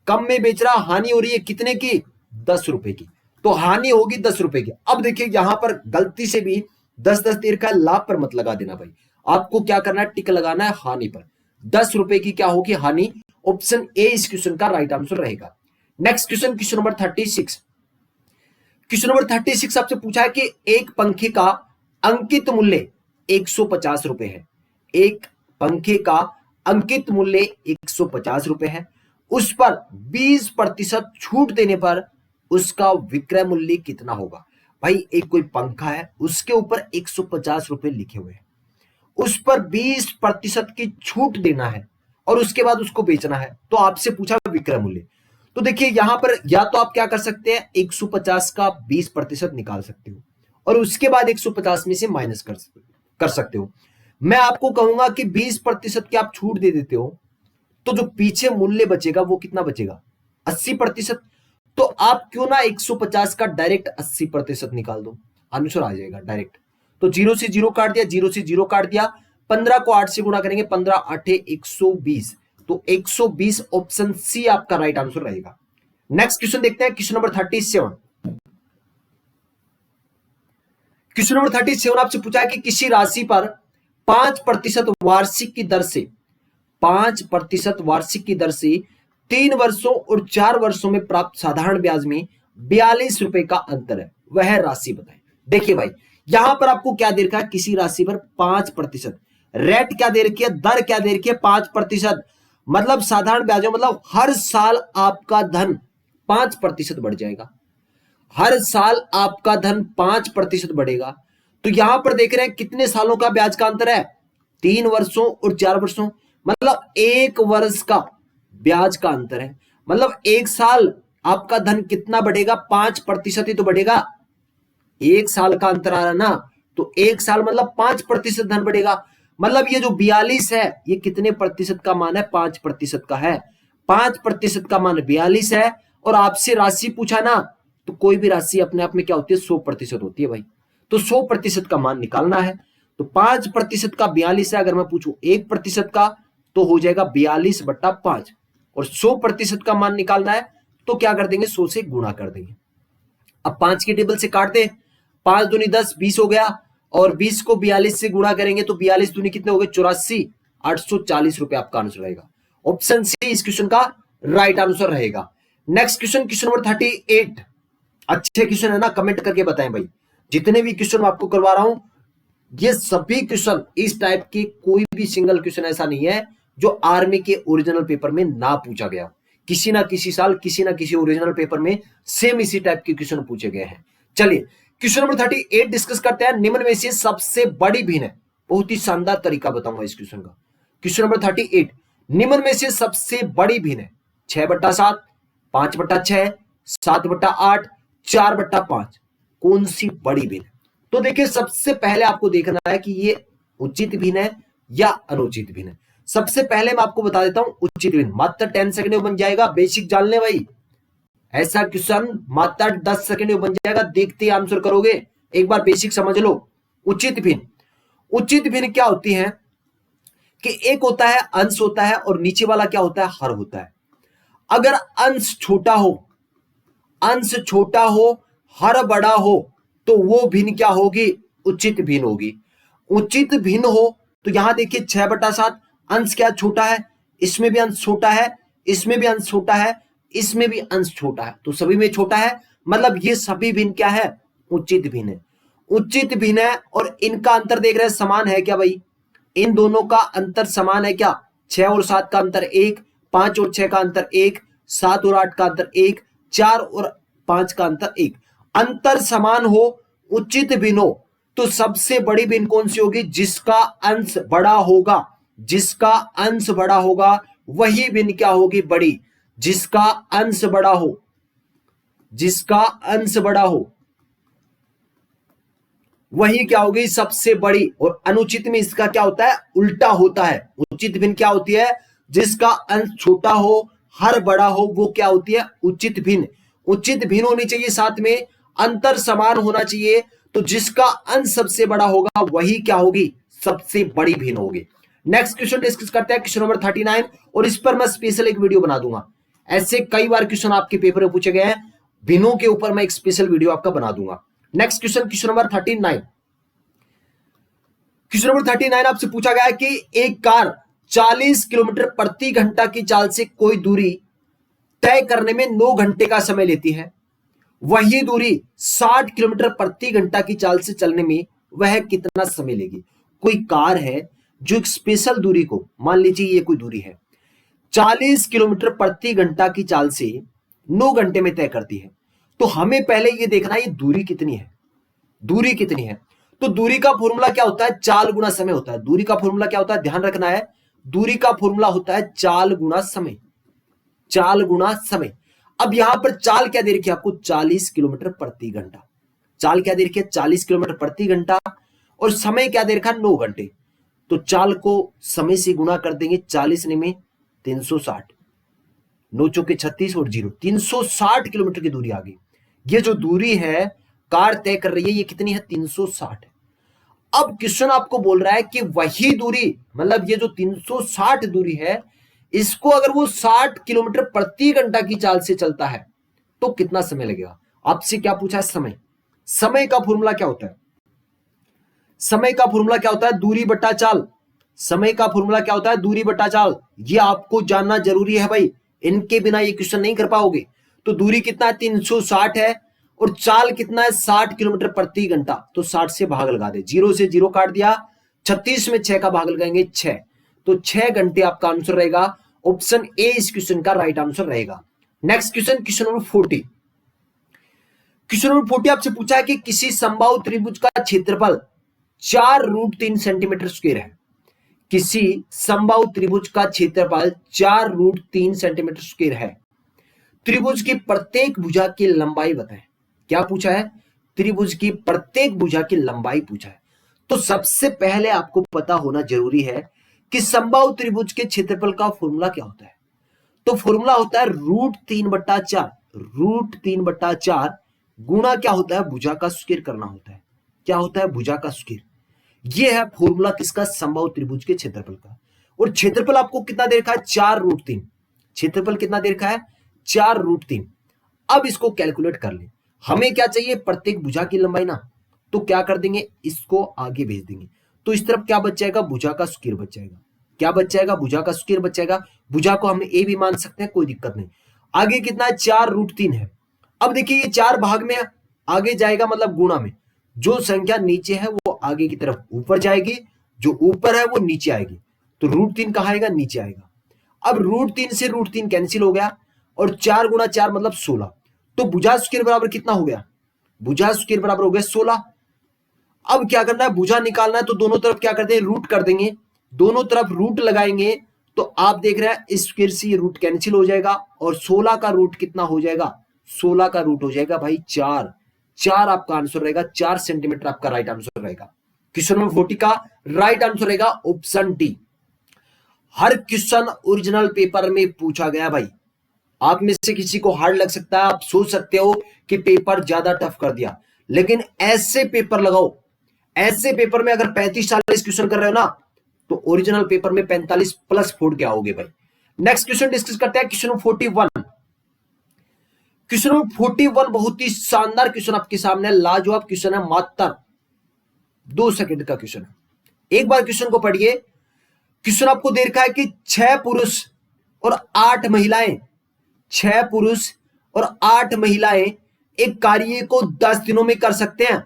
कम में बेच रहा, हानि हो रही है कितने की, 10 रुपए की, तो हानि होगी 10 रुपए की। अब देखिए यहां पर गलती से भी 10-10 देर का लाभ पर मत लगा देना भाई, आपको क्या करना है, टिक लगाना है हानि पर। 10 रुपए की क्या होगी, हानि। ऑप्शन ए इस क्वेश्चन का राइट आंसर रहेगा। Next question, question number 36, question number 36 आपसे पूछा है कि एक पंखे का अंकित मूल्य 150 रुपए है। एक पंखे का अंकित मूल्य 150 रुपए है, उस पर 20% छूट देने पर उसका विक्रय मूल्य कितना होगा। भाई एक कोई पंखा है, उसके ऊपर 150 रुपए लिखे हुए हैं, उस पर 20% की छूट देना है और उसके बाद उसको बेचना है, तो आपसे पूछा विक्रय मूल्य। तो देखिए यहां पर या तो आप क्या कर सकते हैं, 150 का 20% निकाल सकते हो और उसके बाद 150 में से माइनस कर सकते हो। मैं आपको कहूंगा कि 20% की आप छूट दे देते हो, तो जो पीछे मूल्य बचेगा वो कितना बचेगा, 80%। तो आप क्यों ना 150 का डायरेक्ट 80% निकाल दो, आंसर आ जाएगा डायरेक्ट। तो 0 से 0 काट दिया, 0 से 0 काट दिया, 15 को 8 से गुणा करेंगे, 15 8 120, तो 120 ऑप्शन सी आपका राइट आंसर रहेगा। नेक्स्ट क्वेश्चन देखते हैं, क्वेश्चन नंबर 37। क्वेश्चन नंबर 37 आपसे पूछा है कि किसी राशि पर 5% वार्षिक की दर से 5% वार्षिक की दर से 3 वर्षों और 4 वर्षों में प्राप्त साधारण ब्याज में 42 रुपए का अंतर है, वह राशि बताएं। देखिए भाई यहां पर आपको क्या दे रखा है, किसी राशि पर 5%, रेट क्या दे रखी है, दर क्या दे रखी है, 5%, मतलब साधारण ब्याज, मतलब हर साल आपका धन 5% बढ़ जाएगा, हर साल आपका धन 5% बढ़ेगा। तो यहां पर देख रहे हैं कितने सालों का ब्याज का अंतर है, 3 वर्षों और 4 वर्षों, मतलब 1 वर्ष का ब्याज का अंतर है। मतलब 1 साल आपका धन कितना बढ़ेगा, 5% ही तो बढ़ेगा। 1 साल का अंतर आ रहा ना, तो 1 साल मतलब 5% धन बढ़ेगा। मतलब ये जो 42 है ये कितने प्रतिशत का मान है, 5% का है। 5% का मान 42 है और आपसे राशि पूछा ना, तो कोई भी राशि अपने आप में क्या होती है, 100% होती है भाई। तो 100% का मान निकालना है, तो 5% का 42 है, अगर मैं पूछूं 1% का तो हो जाएगा 42/5, और 100% का मान निकालना है तो क्या कर देंगे, 100 से गुणा कर देंगे। अब 5 के टेबल से काट दे, 5 दूनी 10, 20 हो गया, और 20 को 42 से गुणा करेंगे तो 42 दूनी कितने हो गए 84, 840 रुपए आपका आंसर रहेगा। ऑप्शन सी इस क्वेश्चन का राइट आंसर रहेगा। Next question, question number 38। अच्छे क्वेश्चन है ना, कमेंट करके बताएं भाई। जितने भी क्वेश्चन मैं आपको करवा रहा हूं ये सभी क्वेश्चन इस टाइप के, कोई भी सिंगल क्वेश्चन ऐसा नहीं है जो आर्मी के ओरिजिनल पेपर में ना पूछा गया। किसी ना किसी साल किसी ना किसी ओरिजिनल पेपर में सेम इसी टाइप के क्वेश्चन पूछे गए हैं। चलिए क्वेश्चन नंबर 38 डिस्कस करते हैं। निम्न में से सबसे बड़ी भिन्न है, बहुत ही शानदार तरीका बताऊंगा इस क्वेश्चन का। क्वेश्चन नंबर 38, निम्न में से सबसे बड़ी भिन्न है 6/7, 5/6, 7/8, 4/5, कौन सी बड़ी भिन्न है? तो देखिए सबसे पहले आपको देखना है कि ये उचित भिन्न है या अनुचित भिन्न है। सबसे पहले मैं आपको बता देता हूं उचित भिन्न, मात्र 10 सेकंड में बन जाएगा, बेसिक जान ले भाई। ऐसा क्वेश्चन मात्र 10 सेकंड में बन जाएगा, देखते ही आंसर करोगे। एक बार बेसिक समझ लो। उचित भिन्न, उचित भिन्न क्या होती है कि एक होता है अंश होता है और नीचे वाला क्या होता है हर होता है। अगर अंश छोटा हो, अंश छोटा हो, हर बड़ा हो, तो वो भिन्न क्या होगी? उचित भिन्न होगी। उचित भिन्न हो तो यहां देखिए 6/7, अंश क्या छोटा है, इसमें भी अंश छोटा है, इसमें भी अंश छोटा है, इसमें भी अंश छोटा है, तो सभी में छोटा है, मतलब ये सभी भिन्न क्या है? उचित भिन्न है। उचित भिन्न है और इनका अंतर देख रहे हैं समान है क्या भाई? इन दोनों का अंतर समान है क्या? 6 और 7 का अंतर 1, 5 और 6 का अंतर 1, 7 और 8 का अंतर 1, 4 और 5 का अंतर 1। अंतर समान हो, उचित भिन्न हो, तो सबसे बड़ी भिन्न कौन सी होगी? जिसका अंश बड़ा होगा, जिसका अंश बड़ा होगा वही भिन्न क्या होगी? बड़ी। जिसका अंश बड़ा हो, जिसका अंश बड़ा हो वही क्या होगी? सबसे बड़ी। और अनुचित में इसका क्या होता है? उल्टा होता है। उचित भिन्न क्या होती है? जिसका अंश छोटा हो, हर बड़ा हो, वो क्या होती है? उचित भिन्न। उचित भिन्न होनी चाहिए, साथ में अंतर समान होना चाहिए, तो जिसका अंश सबसे बड़ा होगा वही क्या होगी? सबसे बड़ी भिन्न होगी। नेक्स्ट क्वेश्चन डिस्कस करते हैं, क्वेश्चन नंबर 39, और इस पर मैं स्पेशल एक वीडियो बना दूंगा। ऐसे कई बार क्वेश्चन आपके पेपर में पूछे गए हैं, भिन्नों के ऊपर मैं एक स्पेशल वीडियो आपका बना दूंगा। Next question, question number 39। Question number 39 आपसे पूछा गया है कि एक कार 40 किलोमीटर प्रति घंटा की चाल से कोई दूरी तय करने में 9 घंटे का समय लेती है, वही दूरी 60 किलोमीटर प्रति घंटा की चाल से चलने में वह कितना समय लेगी? कोई कार है जो एक स्पेशल दूरी को, मान लीजिए ये कोई दूरी है 40 किलोमीटर प्रति घंटा की चाल से 9 घंटे में तय करती है, तो हमें पहले ये देखना है ये दूरी कितनी है। दूरी कितनी है? तो दूरी का फॉर्मूला क्या होता है? चाल गुना समय होता है। दूरी का फॉर्मूला क्या होता है? ध्यान रखना है, दूरी का फॉर्मूला होता है चाल गुना समय। चाल गुना समय। अब यहां पर चाल क्या दे रखी है आपको? 40 किलोमीटर प्रति घंटा। चाल क्या दे रखी है? 40 किलोमीटर प्रति घंटा। और समय क्या दे रखा है? 9 घंटे। तो चाल को समय से गुणा कर देंगे, 40 में 360, 9 चौके 36 और 0, 360 किलोमीटर की दूरी आ गई। ये जो दूरी है कार तय कर रही है, ये कितनी है? 360 है। अब क्वेश्चन आपको बोल रहा है कि वही दूरी, मतलब ये जो 360 दूरी है, इसको अगर वो 60 किलोमीटर प्रति घंटा की चाल से चलता है तो कितना समय लगेगा? आपसे क्या पूछा है? समय। समय का फॉर्मूला क्या होता है? समय का फॉर्मूला क्या होता है? दूरी बट्टा चाल। समय का फॉर्मूला क्या होता है? दूरी बट्टा चाल। ये आपको जानना जरूरी है भाई, इनके बिना ये क्वेश्चन नहीं कर पाओगे। तो दूरी कितना है? 360 है, और चाल कितना है? 60 किलोमीटर प्रति घंटा। तो 60 से भाग लगा दे, 0 से 0 काट दिया, 36 में 6 का भाग लगाएंगे 6, तो 6 घंटे आपका आंसर रहेगा। ऑप्शन ए इस क्वेश्चन का राइट आंसर रहेगा। Next question, question number 40। Question number 40 आपसे पूछा है कि किसी समबाहु त्रिभुज का क्षेत्रफल 4√3 सेंटीमीटर स्क्वायर है। किसी समबाहु त्रिभुज का क्षेत्रफल 4√3 सेंटीमीटर स्क्वायर है। त्रिभुज की प्रत्येक भुजा की लंबाई बताएं। क्या पूछा है? त्रिभुज की प्रत्येक भुजा की लंबाई पूछा है। तो सबसे पहले आपको पता होना जरूरी है कि समबाहु त्रिभुज के क्षेत्रफल का फॉर्मूला क्या होता है। तो फॉर्मूला होता है √3/4, √3/4 गुणा क्या होता है? भुजा का स्क्वायर करना होता है। क्या होता है? भुजा का स्क्वायर। ये है फॉर्मूला किसका? समबाहु त्रिभुज के क्षेत्रफल का। और क्षेत्रफल आपको कितना दे रखा है? 4√3। क्षेत्रफल कितना दे रखा है? 4√3। अब इसको कैलकुलेट कर ले। हमें क्या चाहिए, प्रत्येक भुजा की लंबाई ना, तो क्या कर देंगे, इसको आगे भेज देंगे। तो इस तरफ क्या बच जाएगा, भुजा का स्क्वायर बच जाएगा। क्या बच जाएगा, भुजा का स्क्वायर बच जाएगा। भुजा को हम ए भी मान सकते हैं, कोई दिक्कत नहीं। आगे कितना है, 4√3 है। अब देखिए ये 4 भाग में आगे जाएगा, मतलब गुणा में। जो संख्या नीचे है वो आगे की तरफ ऊपर जाएगी, जो ऊपर है वो नीचे आएगी। तो √3 कहाँ आएगा, नीचे आएगा। अब √3 से √3 कैंसिल हो गया, और 4 गुणा 4 मतलब 16। तो भुजा स्क्वायर बराबर कितना हो गया, भुजा स्क्वायर बराबर हो गया 16। अब क्या करना है, भुजा निकालना है, तो दोनों तरफ क्या करते हैं, रूट कर देंगे। दोनों तरफ रूट लगाएंगे तो आप देख रहे हैं इस स्क्वायर से ये रूट कैंसिल हो जाएगा, और 16 का रूट कितना हो जाएगा, 16 का रूट हो जाएगा भाई 4। 4 आपका आंसर रहेगा, 4 सेंटीमीटर आपका राइट आंसर रहेगा। क्वेश्चन नंबर 40 का राइट आंसर रहेगा ऑप्शन डी। हर क्वेश्चन ओरिजिनल पेपर में पूछा गया भाई। आप में से किसी को हार्ड लग सकता है, आप सोच सकते हो कि पेपर ज्यादा टफ कर दिया, लेकिन ऐसे पेपर लगाओ, ऐसे पेपर में अगर 35-40 क्वेश्चन कर रहे हो ना, तो ओरिजिनल पेपर में 45 प्लस फोड़ के आओगे भाई। नेक्स्ट क्वेश्चन डिस्कस करते हैं, क्वेश्चन नंबर 41। क्वेश्चन नंबर 41 बहुत ही शानदार क्वेश्चन आपके सामने, लाजवाब क्वेश्चन है, मात्र 2 सेकंड का क्वेश्चन है। एक बार क्वेश्चन को पढ़िए। क्वेश्चन आपको दे रखा है कि 6 पुरुष और 8 महिलाएं, 6 पुरुष और 8 महिलाएं एक कार्य को 10 दिनों में कर सकते हैं,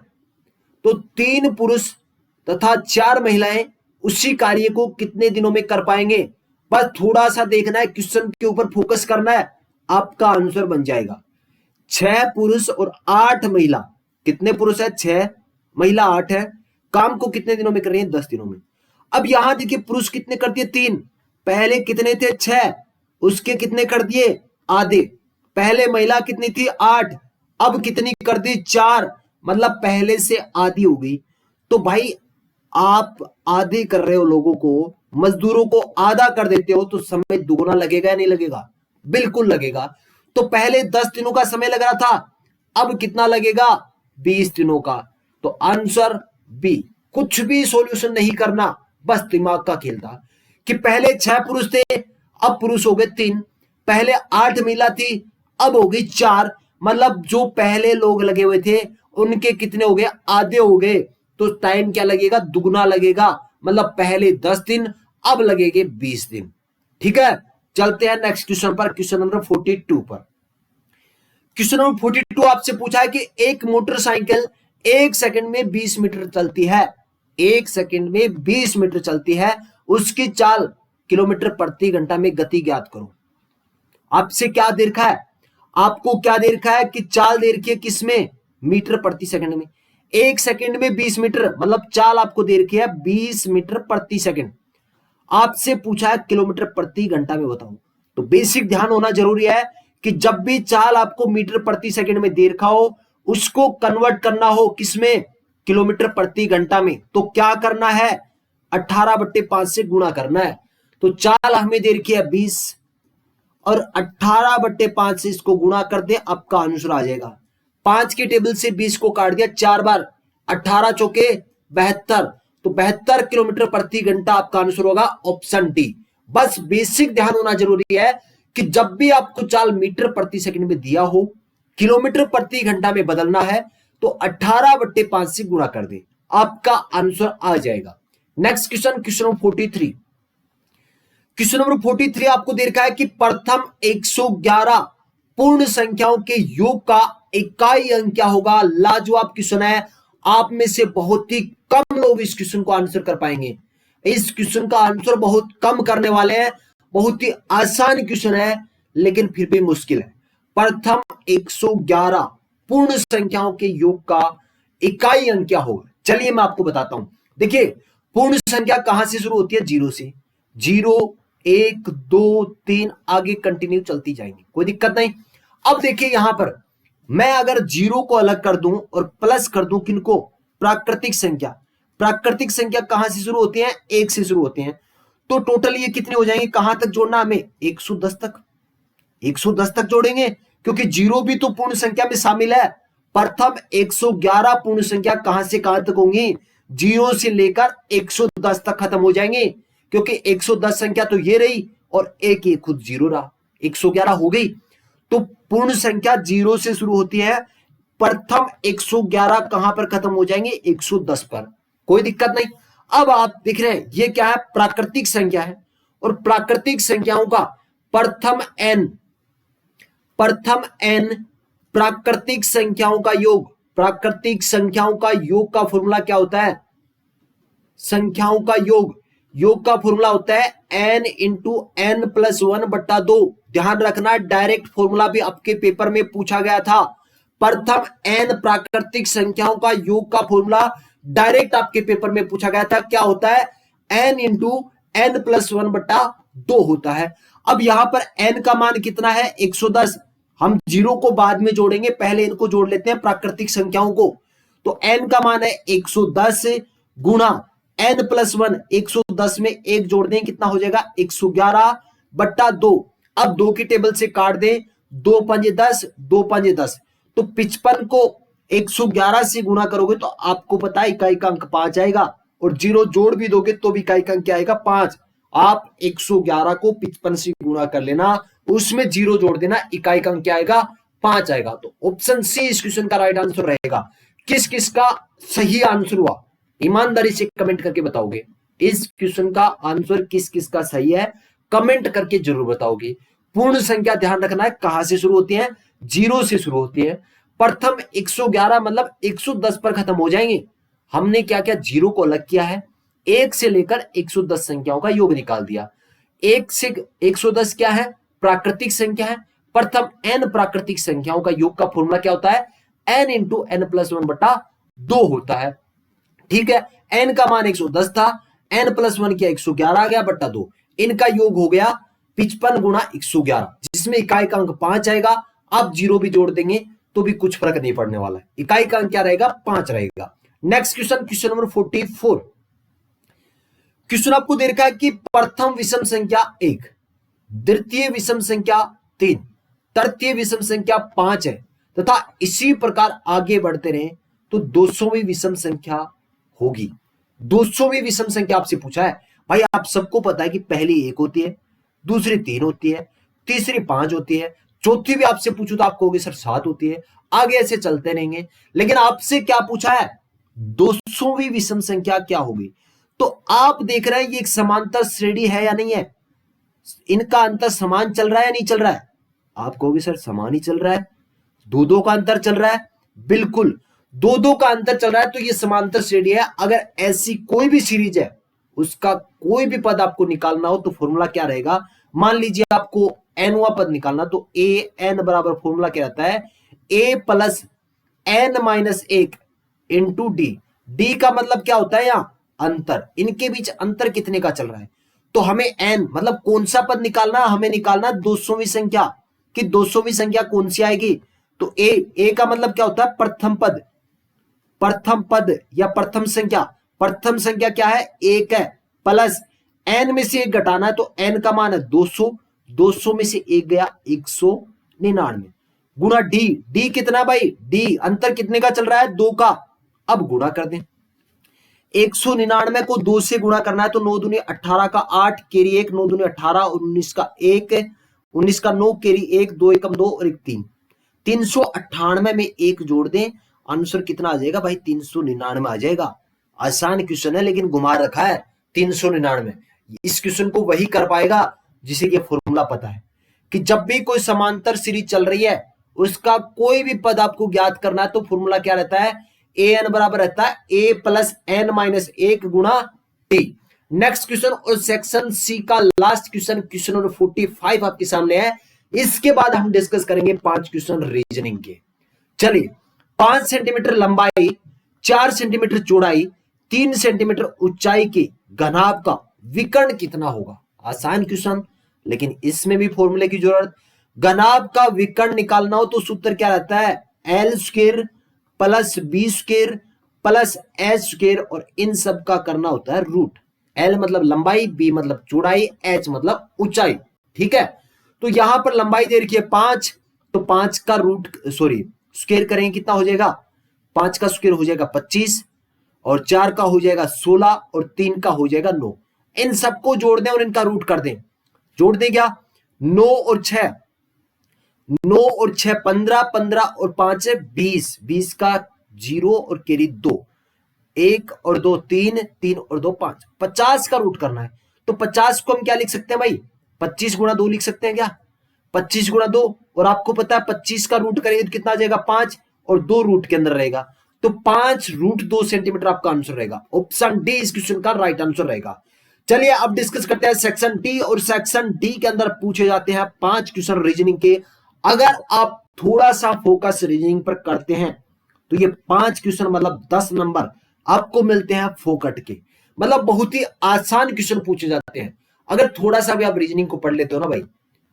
तो 3 पुरुष तथा 4 महिलाएं उसी कार्य को कितने दिनों में कर पाएंगे। बस थोड़ा सा देखना है, क्वेश्चन के ऊपर फोकस करना है, आपका आंसर बन जाएगा। 6 पुरुष और 8 महिला, कितने पुरुष है, 6, महिला 8 है, काम को कितने दिनों में कर रही है, 10 दिनों में। अब यहां देखिए पुरुष कितने कर दिए, 3, पहले कितने थे, 6, उसके कितने कर दिए, आधे। पहले महिला कितनी थी, 8, अब कितनी कर दी, 4, मतलब पहले से आधी हो गई। तो भाई आप आधे कर रहे हो, लोगों को, मजदूरों को आधा कर देते हो, तो समय दुगना लगेगा या नहीं लगेगा, बिल्कुल लगेगा। तो पहले 10 दिनों का समय लग रहा था, अब कितना लगेगा, 20 दिनों का। तो आंसर बी। कुछ भी सॉल्यूशन नहीं करना, बस दिमाग का खेल था कि पहले 6 पुरुष थे, अब पुरुष हो गए 3, पहले 8 महिला थी, अब हो गई 4, मतलब जो पहले लोग लगे हुए थे उनके कितने हो गए, आधे हो गए। तो टाइम क्या लगेगा, दुगना लगेगा, मतलब पहले 10 दिन, अब लगेंगे 20 दिन। ठीक है, चलते हैं नेक्स्ट क्वेश्चन पर, क्वेश्चन नंबर 42 पर। क्वेश्चन नंबर 42 आपसे पूछा है कि एक मोटरसाइकिल 1 सेकंड में 20 मीटर चलती है, 1 सेकंड में 20 मीटर चलती है, उसकी चाल किलोमीटर प्रति घंटा में गति ज्ञात करो। आपसे क्या दे रखा है, आपको क्या दे रखा है कि चाल दे रखी है, किसमें, मीटर प्रति सेकंड में। 1 सेकंड में 20 मीटर, मतलब चाल आपको दे रखी है 20 मीटर प्रति सेकंड। आपसे पूछा है किलोमीटर प्रति घंटा में बताओ। तो बेसिक ध्यान होना जरूरी है कि जब भी चाल आपको मीटर प्रति सेकंड में दे रखा हो, उसको कन्वर्ट करना हो किसमें, किलोमीटर प्रति घंटा में, तो क्या करना है, 18/5 से गुणा करना है। तो चाल हमें दे रखी है 20, और 18/5 से इसको गुणा कर दे, आपका आंसर आ जाएगा। 5 के टेबल से 20 को काट दिया 4 बार, 18 चौके 72, तो 72 किलोमीटर प्रति घंटा आपका आंसर होगा ऑप्शन डी। बस बेसिक ध्यान होना जरूरी है कि जब भी आपको चाल मीटर प्रति सेकंड में दिया हो, किलोमीटर प्रति घंटा में बदलना है, तो 18/5 से गुणा कर दे, आपका आंसर आ जाएगा। Next question, question number 43। Question number 43 आपको दे रखा है कि प्रथम 111 पूर्ण संख्याओं के योग का इकाई अंक क्या होगा। लाजवाब क्वेश्चन है, आप में से बहुत ही कम लोग इस क्वेश्चन को आंसर कर पाएंगे। इस क्वेश्चन का आंसर बहुत कम करने वाले हैं, बहुत ही आसान क्वेश्चन है, लेकिन फिर भी मुश्किल है। प्रथम 111 पूर्ण संख्याओं के योग का इकाई अंक क्या होगा, चलिए मैं आपको बताता हूं। देखिए पूर्ण संख्या कहां से शुरू होती है, 0 से। 0, 1, 2, 3 आगे कंटिन्यू चलती जाएंगी, कोई दिक्कत नहीं। अब देखिए यहां पर मैं अगर 0 को अलग कर दूं और प्लस कर दूं किनको, प्राकृतिक संख्या। प्राकृतिक संख्या कहां से शुरू होती है, 1 से शुरू होते हैं। तो टोटल ये कितने हो जाएंगे, कहां तक जोड़ना हमें, 110 तक। 110 तक जोड़ेंगे, क्योंकि 0 भी तो पूर्ण संख्या में शामिल है। प्रथम 111 पूर्ण संख्या कहां से कहां तक होंगी, 0 से लेकर 110 तक खत्म हो जाएंगे, क्योंकि 110 संख्या तो ये रही और एक ये खुद 0 रहा, 111 हो गई। तो पूर्ण संख्या 0 से शुरू होती है, प्रथम 111 कहां पर खत्म हो जाएंगे? 110 पर। कोई दिक्कत नहीं। अब आप देख रहे हैं ये क्या है? प्राकृतिक संख्या है, और प्राकृतिक संख्याओं का प्रथम n प्राकृतिक संख्याओं का योग, प्राकृतिक संख्याओं का योग का फॉर्मूला क्या होता है? संख्याओं का योग का फॉर्मूला होता है n इंटू n प्लस 1/2। ध्यान रखना, डायरेक्ट फॉर्मूला भी आपके पेपर में पूछा गया था। प्रथम n प्राकृतिक संख्याओं का योग का फॉर्मूला डायरेक्ट आपके पेपर में पूछा गया था। क्या होता है? n इंटू n प्लस 1/2 होता है। अब यहां पर n का मान कितना है? 110। हम जीरो को बाद में जोड़ेंगे, पहले इनको जोड़ लेते हैं प्राकृतिक संख्याओं को। तो n का मान है 110 गुणा n प्लस 1। 110 में एक जोड़ दें, कितना हो जाएगा? 111/2। अब 2 की टेबल से काट दें, 2 पंजे 10, 2 पंजे 10। तो 55 को 111 से गुणा करोगे तो आपको पता है इकाई का अंक 5 आएगा, और जीरो जोड़ भी दोगे तो भी इकाई का अंक क्या आएगा? 5। आप 111 को 55 से गुणा कर लेना, उसमें जीरो जोड़ देना, इकाई का अंक क्या आएगा? 5 आएगा। तो ऑप्शन सी इस क्वेश्चन का राइट आंसर रहेगा। किस किस का सही आंसर हुआ? ईमानदारी से कमेंट करके बताओगे। इस क्वेश्चन का आंसर किस किस का सही है, कमेंट करके जरूर बताओगे। पूर्ण संख्या ध्यान रखना है कहां से शुरू होती है? जीरो से शुरू होती है। प्रथम 111 मतलब 110 पर खत्म हो जाएंगे। हमने क्या क्या जीरो को अलग किया है, 1 से लेकर 110 संख्याओं का योग निकाल दिया। 1 से 110 क्या है? प्राकृतिक संख्या है। प्रथम n प्राकृतिक संख्याओं का योग का फॉर्मूला क्या होता है? n इंटू n प्लस 1/2 होता है। ठीक है, n का मान 110 था, n प्लस 1 किया 111 आ गया बट्टा 2। इनका योग हो गया 55 गुणा 111, जिसमें इकाई का अंक 5 आएगा। आप जीरो भी जोड़ देंगे तो भी कुछ फर्क नहीं पड़ने वाला है, इकाई का अंक क्या रहेगा? 5 रहेगा। Next question, question number 44। Question आपको दे रखा है कि प्रथम विषम संख्या 1, द्वितीय विषम संख्या 3, तृतीय विषम संख्या 5 है, तथा इसी प्रकार आगे बढ़ते रहे तो 200वीं विषम संख्या होगी। 200वीं विषम संख्या आपसे पूछा है। भाई आप सबको पता है कि पहली 1 होती है, दूसरी 3 होती है, तीसरी 5 होती है, चौथी भी आपसे पूछो तो आप कहोगे सर 7 होती है। आगे ऐसे चलते रहेंगे, लेकिन आपसे क्या पूछा है? 200वीं विषम संख्या क्या होगी? तो आप देख रहे हैं ये एक समांतर श्रेणी है या नहीं है? इनका अंतर समान चल रहा है या नहीं चल रहा है? आप कहोगे सर समान ही चल रहा है, 2-2 का अंतर चल रहा है। बिल्कुल 2-2 का अंतर चल रहा है तो ये समांतर श्रेणी है। अगर ऐसी कोई भी सीरीज है, उसका कोई भी पद आपको निकालना हो तो फॉर्मूला क्या रहेगा? मान लीजिए आपको nवा पद निकालना, तो ए एन बराबर फॉर्मूला क्या रहता है? a plus n minus 1 into D. D का मतलब क्या होता है? यहां अंतर, इनके बीच अंतर कितने का चल रहा है। तो हमें n मतलब कौन सा पद निकालना? हमें निकालना 200वीं संख्या, कि 200वीं संख्या कौन सी आएगी। तो ए का मतलब क्या होता है? प्रथम पद, प्रथम पद या प्रथम संख्या। प्रथम संख्या क्या है? 1 है, प्लस n में से 1 घटाना है तो n का मान है 200, 200 में से 1 गया 199 गुणा डी। डी कितना भाई? डी अंतर कितने का चल रहा है? 2 का। अब गुणा कर दें, 199 को 2 से गुणा करना है तो 9 दूनी 18 का 8 केरी 1, 9 दूनी 18 और 19 का 1, 19 का 9 केरी 1, 2 एकम 2 और 1 3। 398 में 1 जोड़ दें, आंसर कितना आ जाएगा भाई? 399 आ जाएगा। आसान क्वेश्चन है लेकिन घुमा रखा है 399। इस क्वेश्चन को वही कर पाएगा जिसे ये फॉर्मूला पता है कि जब भी कोई समांतर सीरीज चल रही है उसका कोई भी पद आपको ज्ञात करना है तो फॉर्मूला क्या रहता है? ए एन बराबर रहता है ए प्लस एन माइनस 1 गुणा टी। नेक्स्ट क्वेश्चन और सेक्शन सी का लास्ट क्वेश्चन, क्वेश्चन नंबर 45 आपके सामने है। इसके बाद हम डिस्कस करेंगे 5 क्वेश्चन रीजनिंग के। चलिए, 5 सेंटीमीटर लंबाई, 4 सेंटीमीटर चौड़ाई, 3 सेंटीमीटर ऊंचाई के घनाभ का विकर्ण कितना होगा? आसान क्वेश्चन, लेकिन इसमें भी फॉर्मूले की जरूरत। घनाभ का विकर्ण निकालना हो तो सूत्र क्या रहता है? L square plus B square plus H square, और इन सब का करना होता है रूट। एल मतलब लंबाई, बी मतलब चौड़ाई, एच मतलब ऊंचाई। ठीक है, तो यहां पर लंबाई दे रखी है 5, तो 5 का रूट स्क्वायर करेंगे कितना हो जाएगा? 5 का स्क्वायर हो जाएगा 25, और 4 का हो जाएगा 16, और 3 का हो जाएगा 9। इन सबको जोड़ दें और इनका रूट कर दें। जोड़ दें क्या? 9 और 6 9 और 6 15, 15 और 5 है 20, 20 का 0 और कैरी 2, 1 और 2 3, 3 और 2 5, 50 का रूट करना है। तो 50 को हम क्या लिख सकते हैं भाई, 25 गुणा 2 लिख सकते हैं क्या, 25 गुणा 2, और आपको पता है 25 का रूट करेंगे तो कितना आ जाएगा 5, और 2 रूट के अंदर रहेगा, तो 5 रूट 2 सेंटीमीटर आपका आंसर रहेगा। ऑप्शन डी इस क्वेश्चन का राइट आंसर रहेगा। चलिए अब डिस्कस करते हैं सेक्शन डी, और सेक्शन डी के अंदर पूछे जाते हैं 5 क्वेश्चन रीजनिंग के। अगर आप थोड़ा सा फोकस रीजनिंग पर करते हैं तो ये 5 क्वेश्चन मतलब 10 नंबर आपको मिलते हैं फोकट के, मतलब बहुत ही आसान क्वेश्चन पूछे जाते हैं। अगर थोड़ा सा भी आप रीजनिंग को पढ़ लेते हो ना भाई,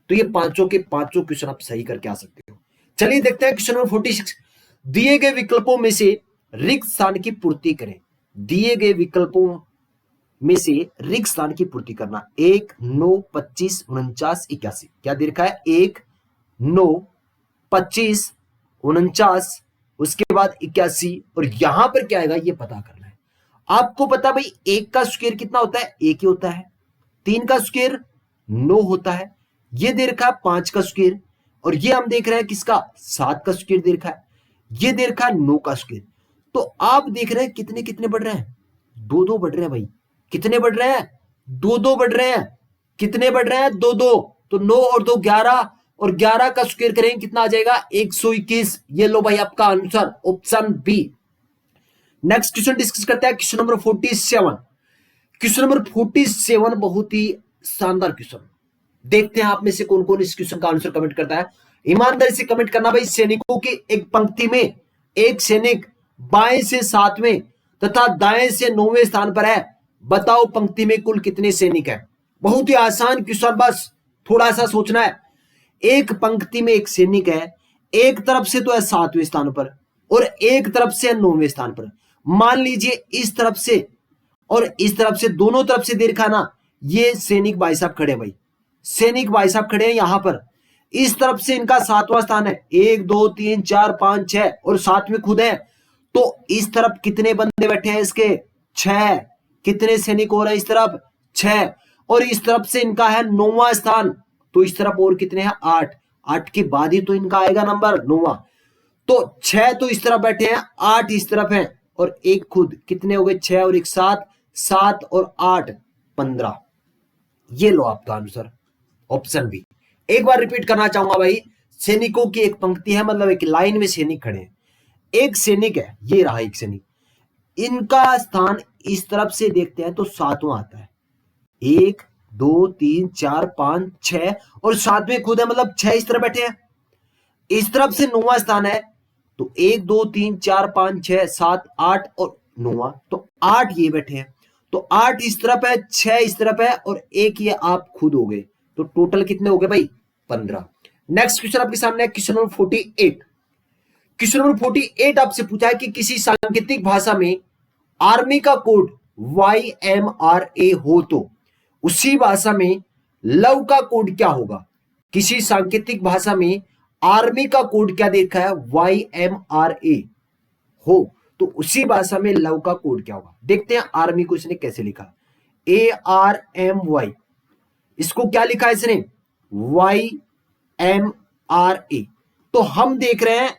तो ये पांचों के पांचों क्वेश्चन आप सही करके आ सकते हो। चलिए देखते हैं क्वेश्चन नंबर 46। दिए गए विकल्पों में से रिक्त स्थान की पूर्ति करें। दिए गए विकल्पों में से रिक्त स्थान की पूर्ति करना। 1 9 25 49 81, क्या दे रखा है 1 9 25 49, उसके बाद 81, और यहां पर क्या आएगा ये पता करना है। आपको पता भाई 1 का स्क्वायर कितना होता है, 1 ही होता है। 3 का स्क्वायर 9 होता है। ये दे रखा है 5 का स्क्वायर, और ये हम देख रहे हैं किसका 7 का स्क्वायर दे रखा है। ये दे रखा है 9 का स्क्वायर। तो आप देख रहे हैं कितने कितने बढ़ रहे हैं, 2 2 बढ़ रहे हैं भाई। कितने बढ़ रहे हैं, 2 2 बढ़ रहे हैं। कितने बढ़ रहे हैं, 2 2। तो 9 और 2 11, और 11 का स्क्वायर करेंगे कितना आ जाएगा 121। ये लो भाई आपका answer option B. Next question discuss करते हैं क्वेश्चन नंबर 47। क्वेश्चन नंबर 47 बहुत ही शानदार क्वेश्चन। देखते हैं आप में से कौन कौन इस क्वेश्चन का आंसर कमेंट करता है। ईमानदारी से कमेंट करना भाई। सैनिकों की एक पंक्ति में एक सैनिक बाएं से 7वें तथा दाएं से 9वें स्थान पर है। बताओ पंक्ति में कुल कितने सैनिक हैं। बहुत ही आसान क्वेश्चन, बस थोड़ा सा सोचना है। एक पंक्ति में एक सैनिक है, एक तरफ से तो है 7वें स्थान पर और एक तरफ से है 9वें स्थान पर। मान लीजिए इस तरफ से और इस तरफ से, दोनों तरफ से दे रखा ना, ये सैनिक भाई साहब खड़े हैं भाई, सैनिक भाई साहब खड़े हैं यहां पर। इस तरफ से इनका 7वां स्थान है, 1 2 3 4 5 6, और 7 में खुद है। तो इस तरफ कितने बंदे बैठे हैं इसके, 6। कितने सैनिक हो रहे हैं इस तरफ, 6, और इस तरफ से इनका है 9वां स्थान, तो इस तरफ और कितने हैं 8। 8 के बाद ही तो इनका आएगा नंबर 9वां। तो 6 तो इस तरफ बैठे हैं, 8 इस तरफ है, और एक खुद। कितने हो गए 6 और 1 7, 7 और 8 15। ये लो आपका आंसर ऑप्शन बी। एक बार रिपीट करना चाहूंगा भाई। सैनिकों की एक पंक्ति है, मतलब एक लाइन में सैनिक खड़े हैं। एक सैनिक है, ये रहा एक सैनिक, इनका स्थान इस तरफ से देखते हैं तो 7वां आता है। 1 2 3 4 5 6, और 7वें खुद है, मतलब 6 इस तरफ बैठे हैं। इस तरफ से 9वां स्थान है, तो 1 2 3 4 5 6 7 8 और 9वां, तो 8 ये बैठे हैं। तो 8 इस तरफ है, 6 इस तरफ है, और एक ये आप खुद हो गए। तो टोटल कितने हो गए भाई 15। नेक्स्ट क्वेश्चन आपके सामने है क्वेश्चन नंबर 48। क्वेश्चन नंबर 48 आपसे पूछा है कि किसी सांकेतिक भाषा में आर्मी का कोड YMRA हो तो उसी भाषा में लव का कोड क्या होगा। किसी सांकेतिक भाषा में आर्मी का कोड क्या देखा है, YMRA हो, तो उसी भाषा में लव का कोड क्या होगा। देखते हैं आर्मी को इसने कैसे लिखा, ARMY, इसको क्या लिखा है इसने YMRA। तो हम देख रहे हैं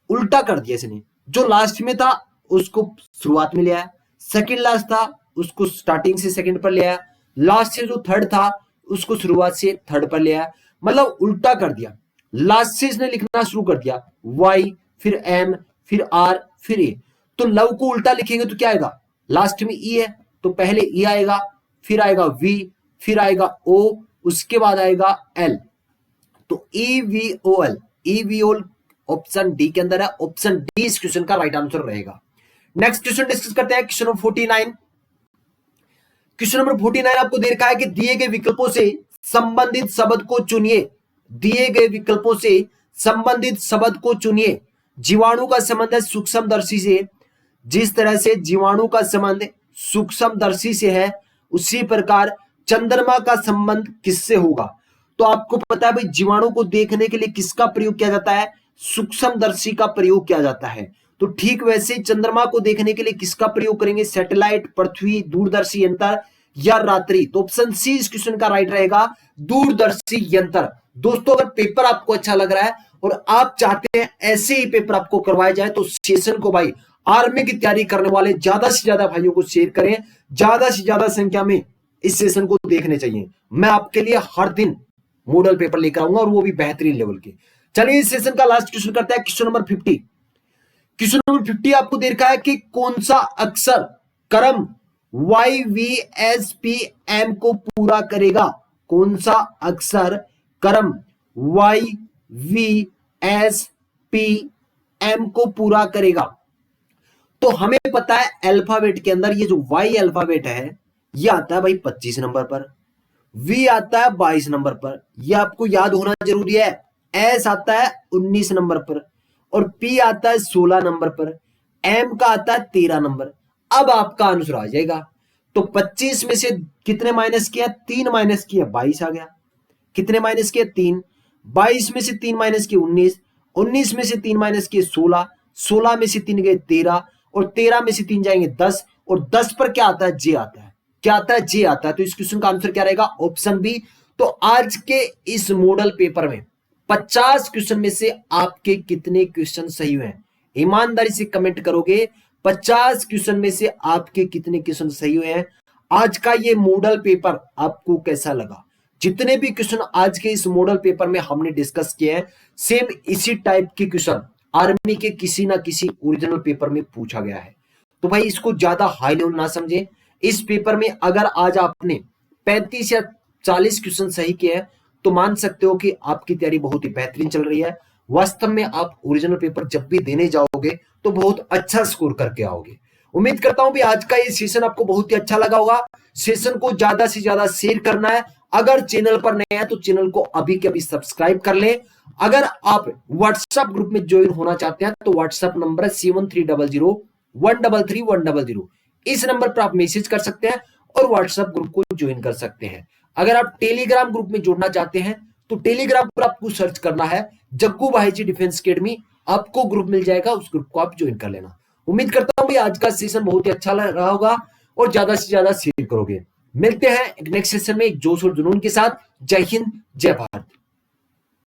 उल्टा कर दिया इसने, जो लास्ट में था उसको शुरुआत में ले आया, सेकंड लास्ट था उसको स्टार्टिंग से सेकंड पर ले आया, लास्ट से जो थर्ड था उसको शुरुआत से थर्ड पर ले आया, मतलब उल्टा कर दिया। लास्ट से इसने लिखना शुरू कर दिया, Y फिर M फिर R फिर A। तो लव को उल्टा लिखेंगे तो क्या आएगा, लास्ट में E है तो पहले E आएगा, फिर आएगा V, फिर आएगा O, उसके बाद आएगा L, तो EVOL। EVOL ऑप्शन डी के अंदर है। ऑप्शन डी इस क्वेश्चन का राइट आंसर रहेगा। नेक्स्ट क्वेश्चन डिस्कस करते हैं क्वेश्चन नंबर 49। क्वेश्चन नंबर 49 आपको दे रखा है कि दिए गए विकल्पों से संबंधित शब्द को चुनिए। दिए गए विकल्पों से संबंधित शब्द को चुनिए। जीवाणु का संबंध है सूक्ष्मदर्शी से। जिस तरह से जीवाणु का संबंध सूक्ष्मदर्शी से है, उसी प्रकार चंद्रमा का संबंध किससे होगा। तो आपको पता है भाई जीवाणु को देखने के लिए किसका प्रयोग किया जाता है, सूक्ष्मदर्शी का प्रयोग किया जाता है। तो ठीक वैसे चंद्रमा को देखने के लिए किसका प्रयोग करेंगे, सैटेलाइट, पृथ्वी, दूरदर्शी यंत्र या रात्रि। तो ऑप्शन सी इस क्वेश्चन का राइट रहेगा, दूरदर्शी यंत्र। दोस्तों अगर पेपर आपको अच्छा लग रहा है और आप चाहते हैं ऐसे ही पेपर आपको करवाए जाए तो सेशन को भाई आर्मी की तैयारी करने वाले ज्यादा से ज्यादा भाइयों को शेयर करें, ज्यादा से ज्यादा संख्या में इस सेशन को देखने चाहिए। मैं आपके लिए हर दिन मॉडल पेपर लेकर आऊंगा और वो भी बेहतरीन लेवल के। चलिए इस सेशन का लास्ट क्वेश्चन करते हैं, क्वेश्चन नंबर 50। क्वेश्चन नंबर 50 आपको दे रखा है कि कौन सा अक्षर क्रम YVSPM को पूरा करेगा। कौन सा अक्षर क्रम YVSPM को पूरा करेगा। तो हमें पता है अल्फाबेट के अंदर ये जो Y अल्फाबेट है ये आता है भाई 25 नंबर पर, V आता है 22 नंबर पर, ये आपको याद होना जरूरी है। S आता है 19 नंबर पर और P आता है 16 नंबर पर, M का आता है 13 नंबर। अब आपका आंसर आ जाएगा। तो 25 में से कितने माइनस किया, 3 माइनस किया, 22 आ गया। कितने माइनस किया, 3। 22 में से 3 माइनस किए 19, 19 में से 3 माइनस किए 16, 16 में से 3 गए 13 और 13 में से 3 जाएंगे 10 और 10 पर क्या आता है, जे आता है। क्या आता है, जे आता है। तो इस क्वेश्चन का आंसर क्या रहेगा, ऑप्शन बी। तो आज के इस मॉडल पेपर में 50 क्वेश्चन में से आपके कितने क्वेश्चन सही हुए हैं, ईमानदारी से कमेंट करोगे। 50 क्वेश्चन में से आपके कितने क्वेश्चन सही हुए हैं। आज का ये मॉडल पेपर आपको कैसा लगा। जितने भी क्वेश्चन आज के इस मॉडल पेपर में हमने डिस्कस किए हैं सेम इसी टाइप के क्वेश्चन आर्मी के किसी ना किसी ओरिजिनल पेपर में पूछा गया है। तो भाई इसको ज्यादा हाई लेवल ना समझे। इस पेपर में अगर आज आपने 35 या 40 क्वेश्चन सही किए हैं तो मान सकते हो कि आपकी तैयारी बहुत ही बेहतरीन चल रही है। वास्तव में आप ओरिजिनल पेपर जब भी देने जाओगे तो बहुत अच्छा स्कोर करके आओगे। उम्मीद करता हूं भी आज का ये सेशन आपको बहुत ही अच्छा लगा होगा। सेशन को ज्यादा से ज्यादा शेयर करना है। अगर चैनल पर नए हैं तो चैनल को अभी के अभी सब्सक्राइब कर ले। अगर आप व्हाट्सएप ग्रुप में ज्वाइन होना चाहते हैं तो व्हाट्सएप नंबर है 7300133100। इस नंबर पर आप मैसेज कर सकते हैं और व्हाट्सएप ग्रुप को ज्वाइन कर सकते हैं। अगर आप टेलीग्राम ग्रुप में जुड़ना चाहते हैं तो टेलीग्राम पर आपको सर्च करना है जग्गू भाईजी डिफेंस एकेडमी, आपको ग्रुप मिल जाएगा, उस ग्रुप को आप ज्वाइन कर लेना। उम्मीद करता हूं भी आज का सेशन बहुत ही अच्छा लग रहा होगा और ज्यादा से ज्यादा शेयर करोगे। मिलते हैं नेक्स्ट सेशन में एक जोश और जुनून के साथ। जय हिंद, जय भारत।